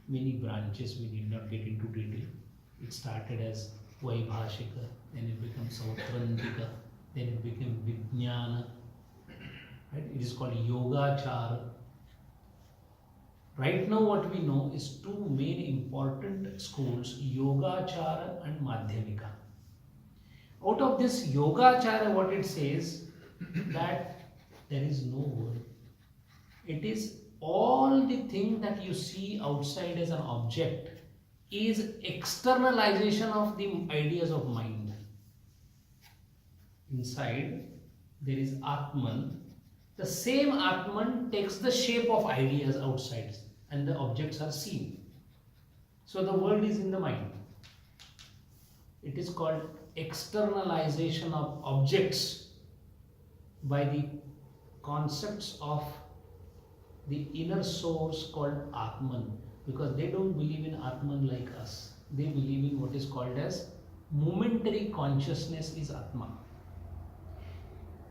many branches. We need not get into detail. It started as Vaibhashika, then it became Sautrantika, then it became Vijnana, Right? It is called Yogachara. Right now what we know is two main important schools, Yogachara and Madhyamika. Out of this Yogachara, what it says that there is no word. It is all the thing that you see outside as an object is externalization of the ideas of mind. Inside there is Atman. The same Atman takes the shape of ideas outside and the objects are seen. So the world is in the mind. It is called externalization of objects by the concepts of the inner source called Atman, because they don't believe in Atman like us. They believe in what is called as momentary consciousness is Atma.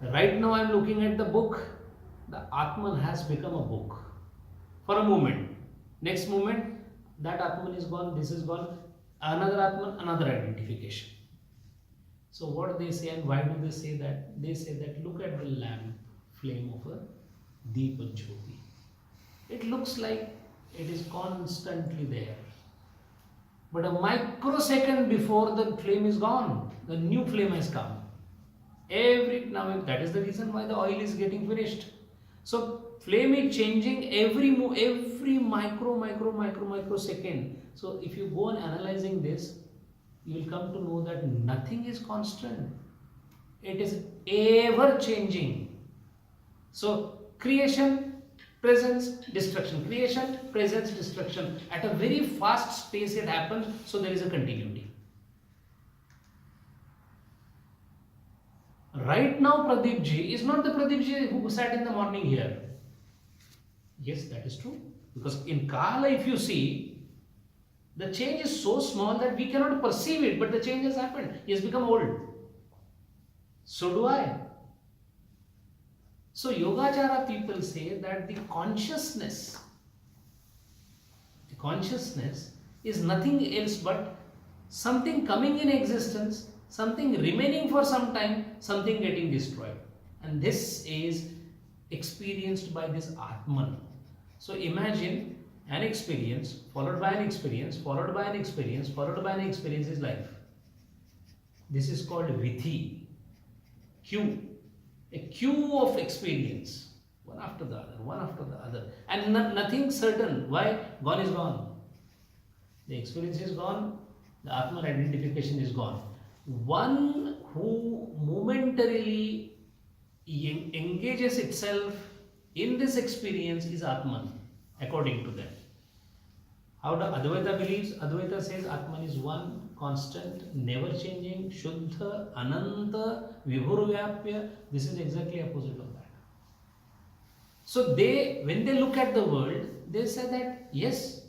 Right now I am looking at the book. The Atman has become a book for a moment. Next moment that Atman is gone, this is gone, another Atman, another identification. So what they say, and why do they say that? They say that look at the lamp flame of a Deepa Jyoti. It looks like it is constantly there. But a microsecond before the flame is gone, the new flame has come. Now that is the reason why the oil is getting finished. So flame is changing every microsecond. So if you go on analyzing this, you will come to know that nothing is constant. It is ever changing. So creation, presence, destruction. Creation, presence, destruction. At a very fast pace it happens, so there is a continuity. Right now Pradeep ji is not the Pradeep ji who sat in the morning here. Yes, that is true. Because in Kala, if you see, the change is so small that we cannot perceive it, but the change has happened. He has become old. So do I. So Yogachara people say that the consciousness is nothing else but something coming in existence, something remaining for some time, something getting destroyed. And this is experienced by this Atman. So imagine an experience followed by an experience, followed by an experience, followed by an experience is life. This is called Vithi, queue, a queue of experience, one after the other, one after the other, and nothing certain. Why? Gone is gone. The experience is gone, the Atman identification is gone. One who momentarily engages itself in this experience is Atman, according to them. How the Advaita believes? Advaita says Atman is one, constant, never changing, Shuddha, Ananta, Vibhurvyapya. This is exactly opposite of that. So when they look at the world, they say that yes,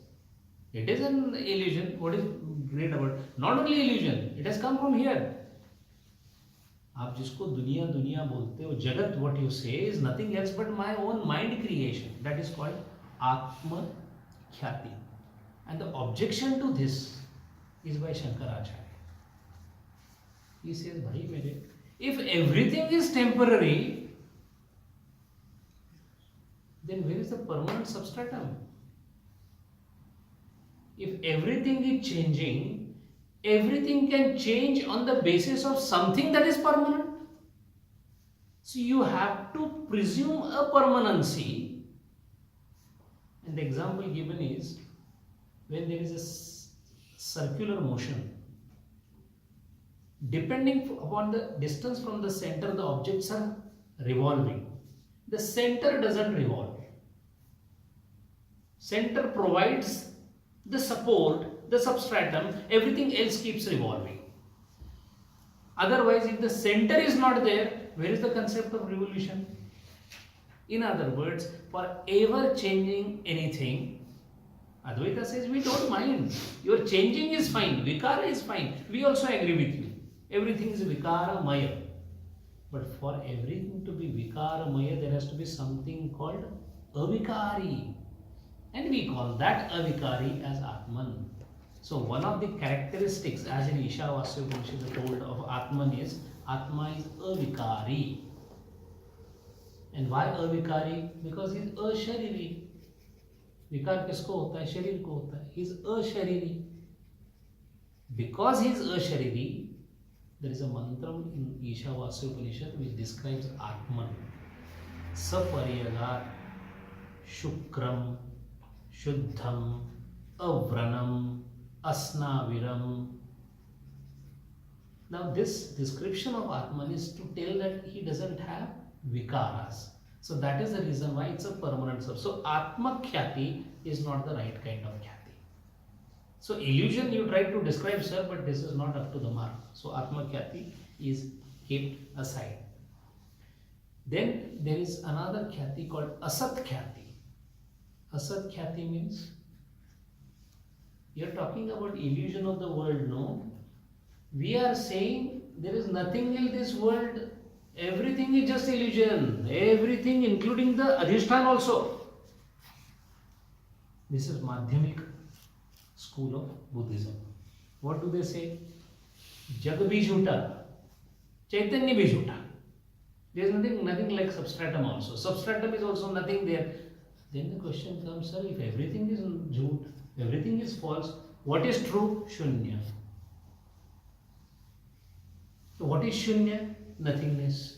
it is an illusion. What is great about it? Not only illusion, it has come from here. आप जिसको दुनिया दुनिया बोलते हो, जगत, what you say is nothing else but my own mind creation. That is called Atma Khyati. And the objection to this is by Shankaracharya. He says, Bhai mere, if everything is temporary, then where is the permanent substratum? If everything is changing, everything can change on the basis of something that is permanent. So you have to presume a permanency. And the example given is when there is a circular motion. Depending upon the distance from the center, the objects are revolving. The center doesn't revolve. Center provides the support, the substratum, everything else keeps revolving. Otherwise, if the center is not there, where is the concept of revolution? In other words, for ever changing anything, Advaita says we don't mind. Your changing is fine, Vikara is fine. We also agree with you. Everything is Vikara Maya. But for everything to be Vikara Maya, there has to be something called Avikari. And we call that Avikari as Atman. So one of the characteristics, as in Ishavasya Upanishad told of Atman is, Atma is Avikari. And why avikari? Because he is ashariri. विकार किसको होता है? शरीर को होता है. He is ashariri. Because he is ashariri, there is a mantra in Ishavasya Upanishad which describes Atman. Sapariyagar, Shukram, Shuddham, Avranam, Asnaviram. Now this description of Atman is to tell that he doesn't have vikaras. So that is the reason why it's a permanent self. So Atma Khyati is not the right kind of Khyati. So illusion you try to describe, sir, but this is not up to the mark. So Atma Khyati is kept aside. Then there is another Khyati called Asat Khyati. Asat Khyati means you are talking about illusion of the world, no? We are saying there is nothing in this world. Everything is just illusion. Everything, including the Adhishtan also. This is Madhyamik school of Buddhism. What do they say? Jag bhi jhuta, Chaitanya bhi jhuta. There is nothing like substratum also. Substratum is also nothing there. Then the question comes, sir, if everything is jhut, everything is false, what is true? Shunya. So what is shunya? Nothingness.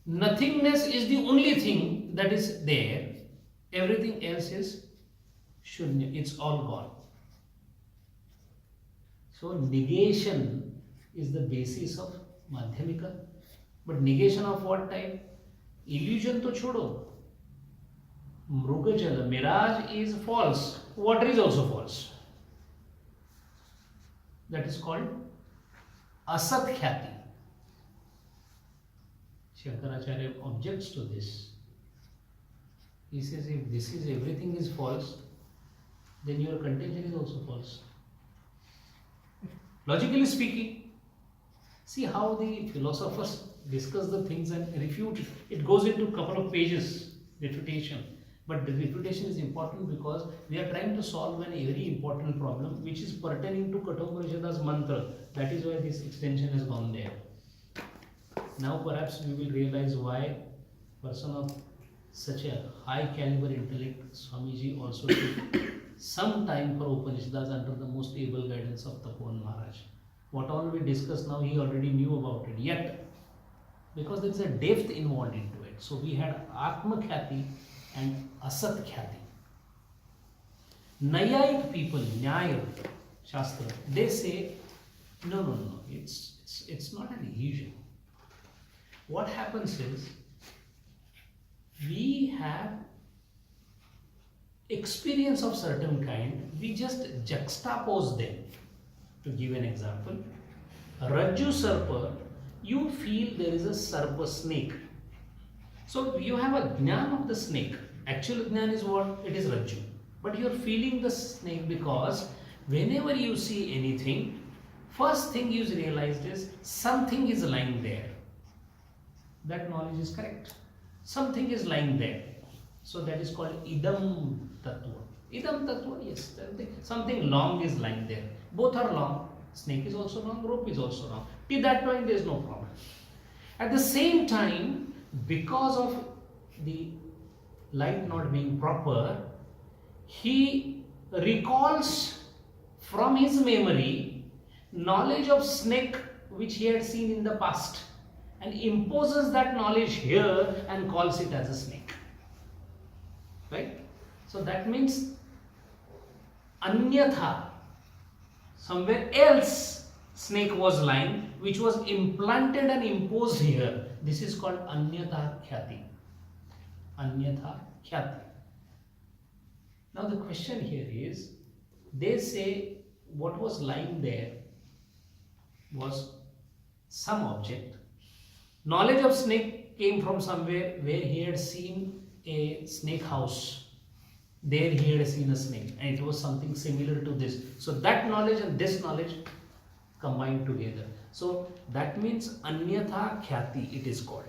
Nothingness is the only thing that is there. Everything else is shunya. It's all gone. So negation is the basis of Madhyamika. But negation of what type? Illusion to chodo. Mrugajala, mirage is false. Water is also false. That is called Asat Khyati. Shankaracharya objects to this. He says if this is everything is false, then your contention is also false. Logically speaking, see how the philosophers discuss the things and refute it. It goes into a couple of pages, refutation. But the refutation is important because we are trying to solve a very important problem which is pertaining to Kathoupnishad's mantra. That is why this extension has gone there. Now perhaps we will realize why a person of such a high caliber intellect, Swamiji, also took some time for Upanishads under the most able guidance of Tapovan Maharaj. What all we discuss now, he already knew about it. Yet, because there is a depth involved into it. So we had Atma Khyati and Asat Khyati. Nayayik people, Nyaya, Shastra, they say, no, it's not an illusion. What happens is, we have experience of certain kind, we just juxtapose them. To give an example, Rajju Sarpa, you feel there is a Sarpa snake. So you have a jnana of the snake. Actual jnana is what? It is Rajju. But you are feeling the snake because whenever you see anything, first thing you realized is something is lying there. That knowledge is correct. Something is lying there. So that is called idam tattva. Idam tattva, yes. Something long is lying there. Both are long. Snake is also long, rope is also long. Till that point there is no problem. At the same time, because of the light not being proper, he recalls from his memory knowledge of snake which he had seen in the past and imposes that knowledge here and calls it as a snake. Right? So that means anyatha, somewhere else snake was lying, which was implanted and imposed here. This is called anyatha khyati. Anyatha khyati. Now the question here is, they say what was lying there was some object. Knowledge of snake came from somewhere where he had seen a snake house. There he had seen a snake and it was something similar to this. So that knowledge and this knowledge combined together. So that means anyatha khyati it is called.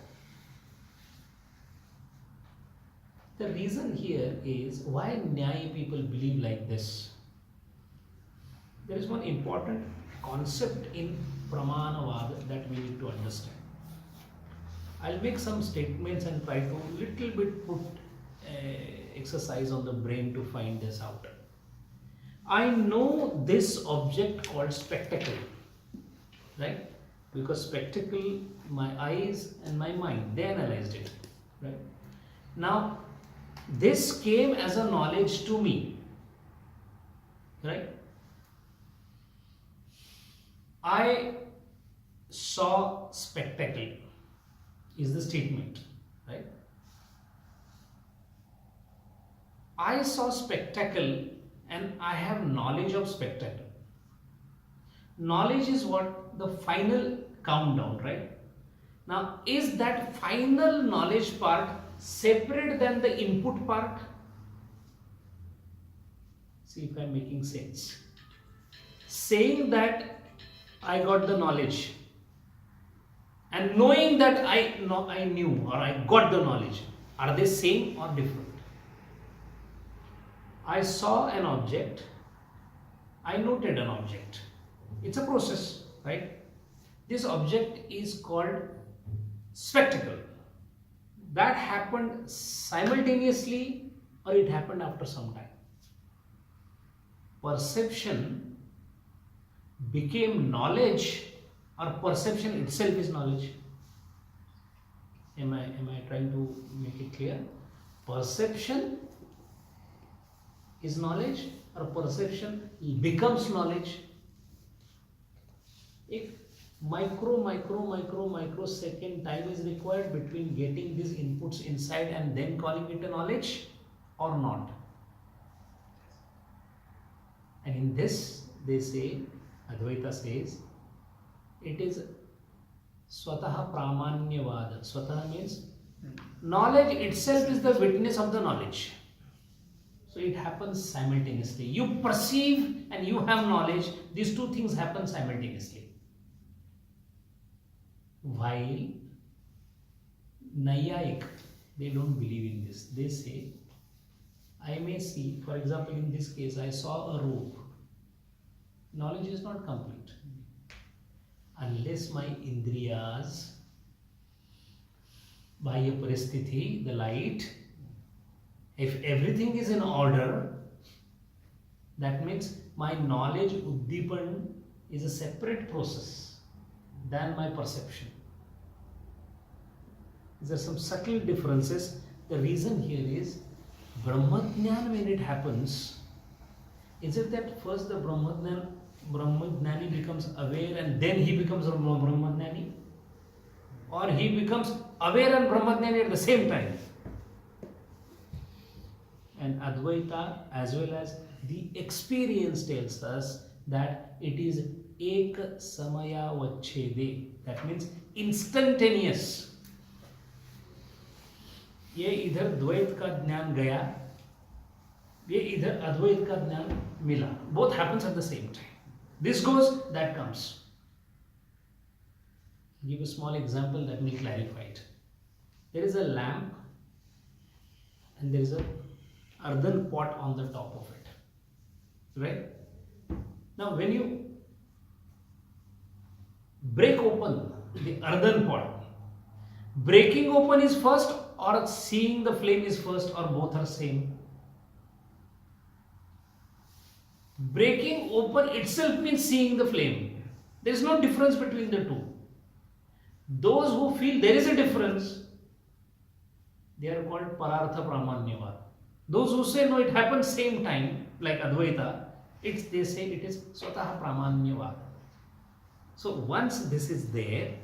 The reason here is why Nyaya people believe like this. There is one important concept in Pramanavada that we need to understand. I'll make some statements and try to little bit put exercise on the brain to find this out. I know this object called spectacle, right? Because spectacle, my eyes and my mind, they analyzed it, right? Now, this came as a knowledge to me, right? I saw spectacle is the statement, right? I saw spectacle and I have knowledge of spectacle. Knowledge is what? The final countdown, right? Now, is that final knowledge part separate than the input part? See if I am making sense. Saying that I got the knowledge and knowing that I knew or I got the knowledge, are they same or different? I saw an object, I noted an object. It's a process, right? This object is called spectacle. That happened simultaneously or it happened after some time. Perception became knowledge or perception itself is knowledge. Am I trying to make it clear? Perception is knowledge or perception becomes knowledge. If microsecond time is required between getting these inputs inside and then calling it a knowledge or not. And in this they say, Advaita says, it is swataha pramanyavada. Swataha means knowledge itself is the witness of the knowledge. So it happens simultaneously. You perceive and you have knowledge. These two things happen simultaneously. While Nayaik, they don't believe in this. They say, I may see, for example, in this case, I saw a rope. Knowledge is not complete. Unless my indriyas, bahya paristhiti, the light, if everything is in order, that means my knowledge, uddipan, is a separate process than my perception. There are some subtle differences. The reason here is Brahmajnana, when it happens, is it that first the Brahmajnani becomes aware and then he becomes Brahmajnani? Or he becomes aware and Brahmajnani at the same time? And Advaita as well as the experience tells us that it is ek samaya vachchede. That means instantaneous. ये इधर द्वैत का ज्ञान गया, ये इधर अद्वैत का ज्ञान मिला. Both happens at the same time. This goes, that comes. I'll give a small example that will clarify it. There is a lamp and there is a earthen pot on the top of it, right? Now when you break open the earthen pot, breaking open is first or seeing the flame is first, or both are same? Breaking open itself means seeing the flame. There is no difference between the two. Those who feel there is a difference, they are called parartha pramanyavad. Those who say no, it happens same time, like Advaita, they say it is swataha pramanyavad. So once this is there,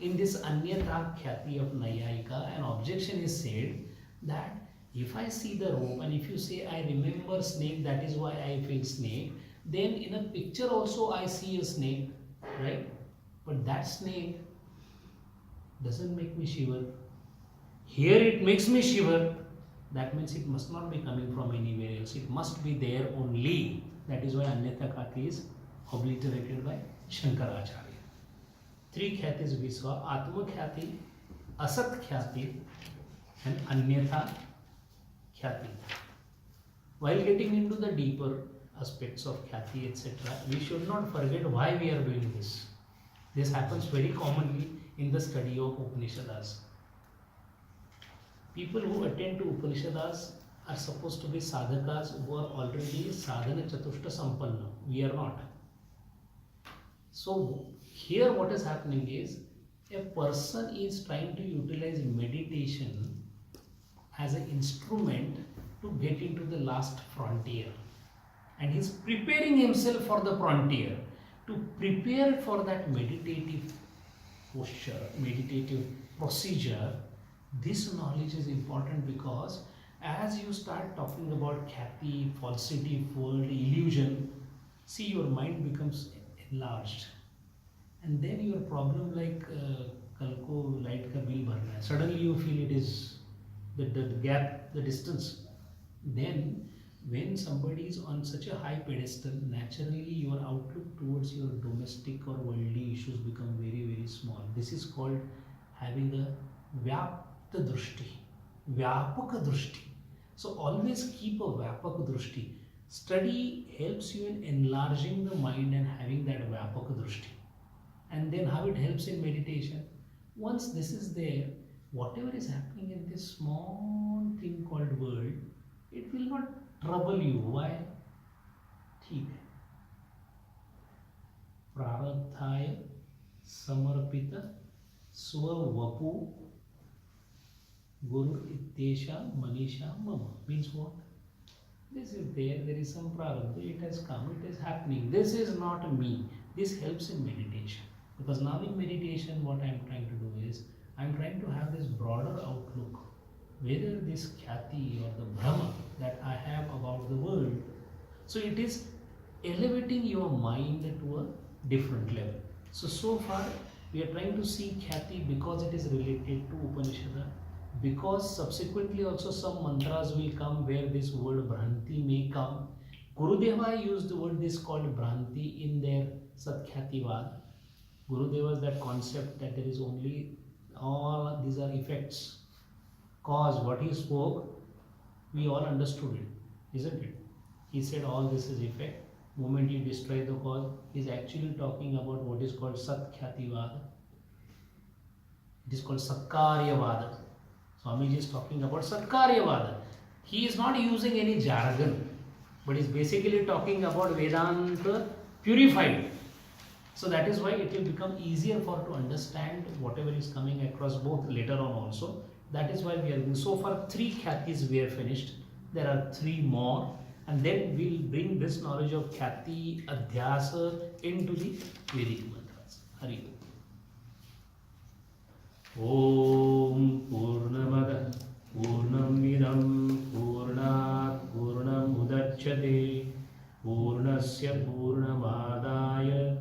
in this anyatha khyati of Nayayika, an objection is said that if I see the rope and if you say I remember snake, that is why I feel snake, then in a picture also I see a snake, right? But that snake doesn't make me shiver. Here it makes me shiver. That means it must not be coming from anywhere else. It must be there only. That is why anyatha khyati is obliterated by Shankaracharya. Three khyatis we saw: Atma khyati, Asat khyati, and Anyatha khyati. While getting into the deeper aspects of khyati, etc., we should not forget why we are doing this. This happens very commonly in the study of Upanishads. People who attend to Upanishads are supposed to be sadhakas who are already sadhana chatushta sampanna. We are not. So here what is happening is a person is trying to utilize meditation as an instrument to get into the last frontier, and he's preparing himself for the frontier. To prepare for that meditative posture, meditative procedure, this knowledge is important, because as you start talking about Khyati, falsity, world, illusion, see, your mind becomes enlarged, and then your problem like कल को light का bill भरना है, suddenly you feel it is the gap, the distance. Then when somebody is on such a high pedestal, naturally your outlook towards your domestic or worldly issues become very, very small. This is called having a vyapta drushti, vyapaka drushti. So always keep a vyapaka drushti. Study helps you in enlarging the mind and having that vyapaka drushti. And then how it helps in meditation. Once this is there, whatever is happening in this small thing called world, it will not trouble you. Why? ठीक है. प्रारब्धाय समर्पित स्ववपु गुरु इत्येषा मनीषा मम. Means what? This is there is some prarabdha, it has come, it is happening. This is not me. This helps in meditation. Because now in meditation, what I am trying to do is, I am trying to have this broader outlook, whether this Khyati or the Brahma that I have about the world. So it is elevating your mind to a different level. So far we are trying to see Khyati because it is related to Upanishad, because subsequently also some mantras will come where this word Bhranti may come. Gurudeva used the word this called Bhranti in their Satkhyativad. Gurudeva's that concept that there is only, all these are effects. Cause, what he spoke, we all understood it, isn't it? He said all this is effect. Moment you destroy the cause, he is actually talking about what is called Satkhyativad. It is called Satkaryavada. Swamiji is talking about Satkaryavada. He is not using any jargon, but is basically talking about Vedanta purified. So that is why it will become easier for to understand whatever is coming across both later on also. That is why we are doing. So far 3 Khyatis we have finished. There are 3 more, and then we will bring this knowledge of Khyati, Adhyasa into the Vedic mantras. Hari Om Purnamada Purnamidam Purnat Purnamudachyate Purnasya Purnamadaya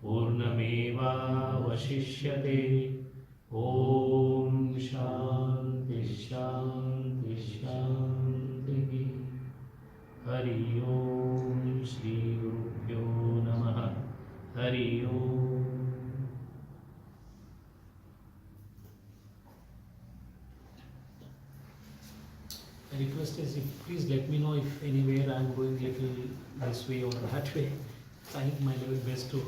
Purnameva Vashishyate. Om Shanti Shanti Shanti. Hari Om Shri Gurubhyo Namaha. Hari Om. The request is, please let me know if anywhere I am going little this way or that way. Trying my level best to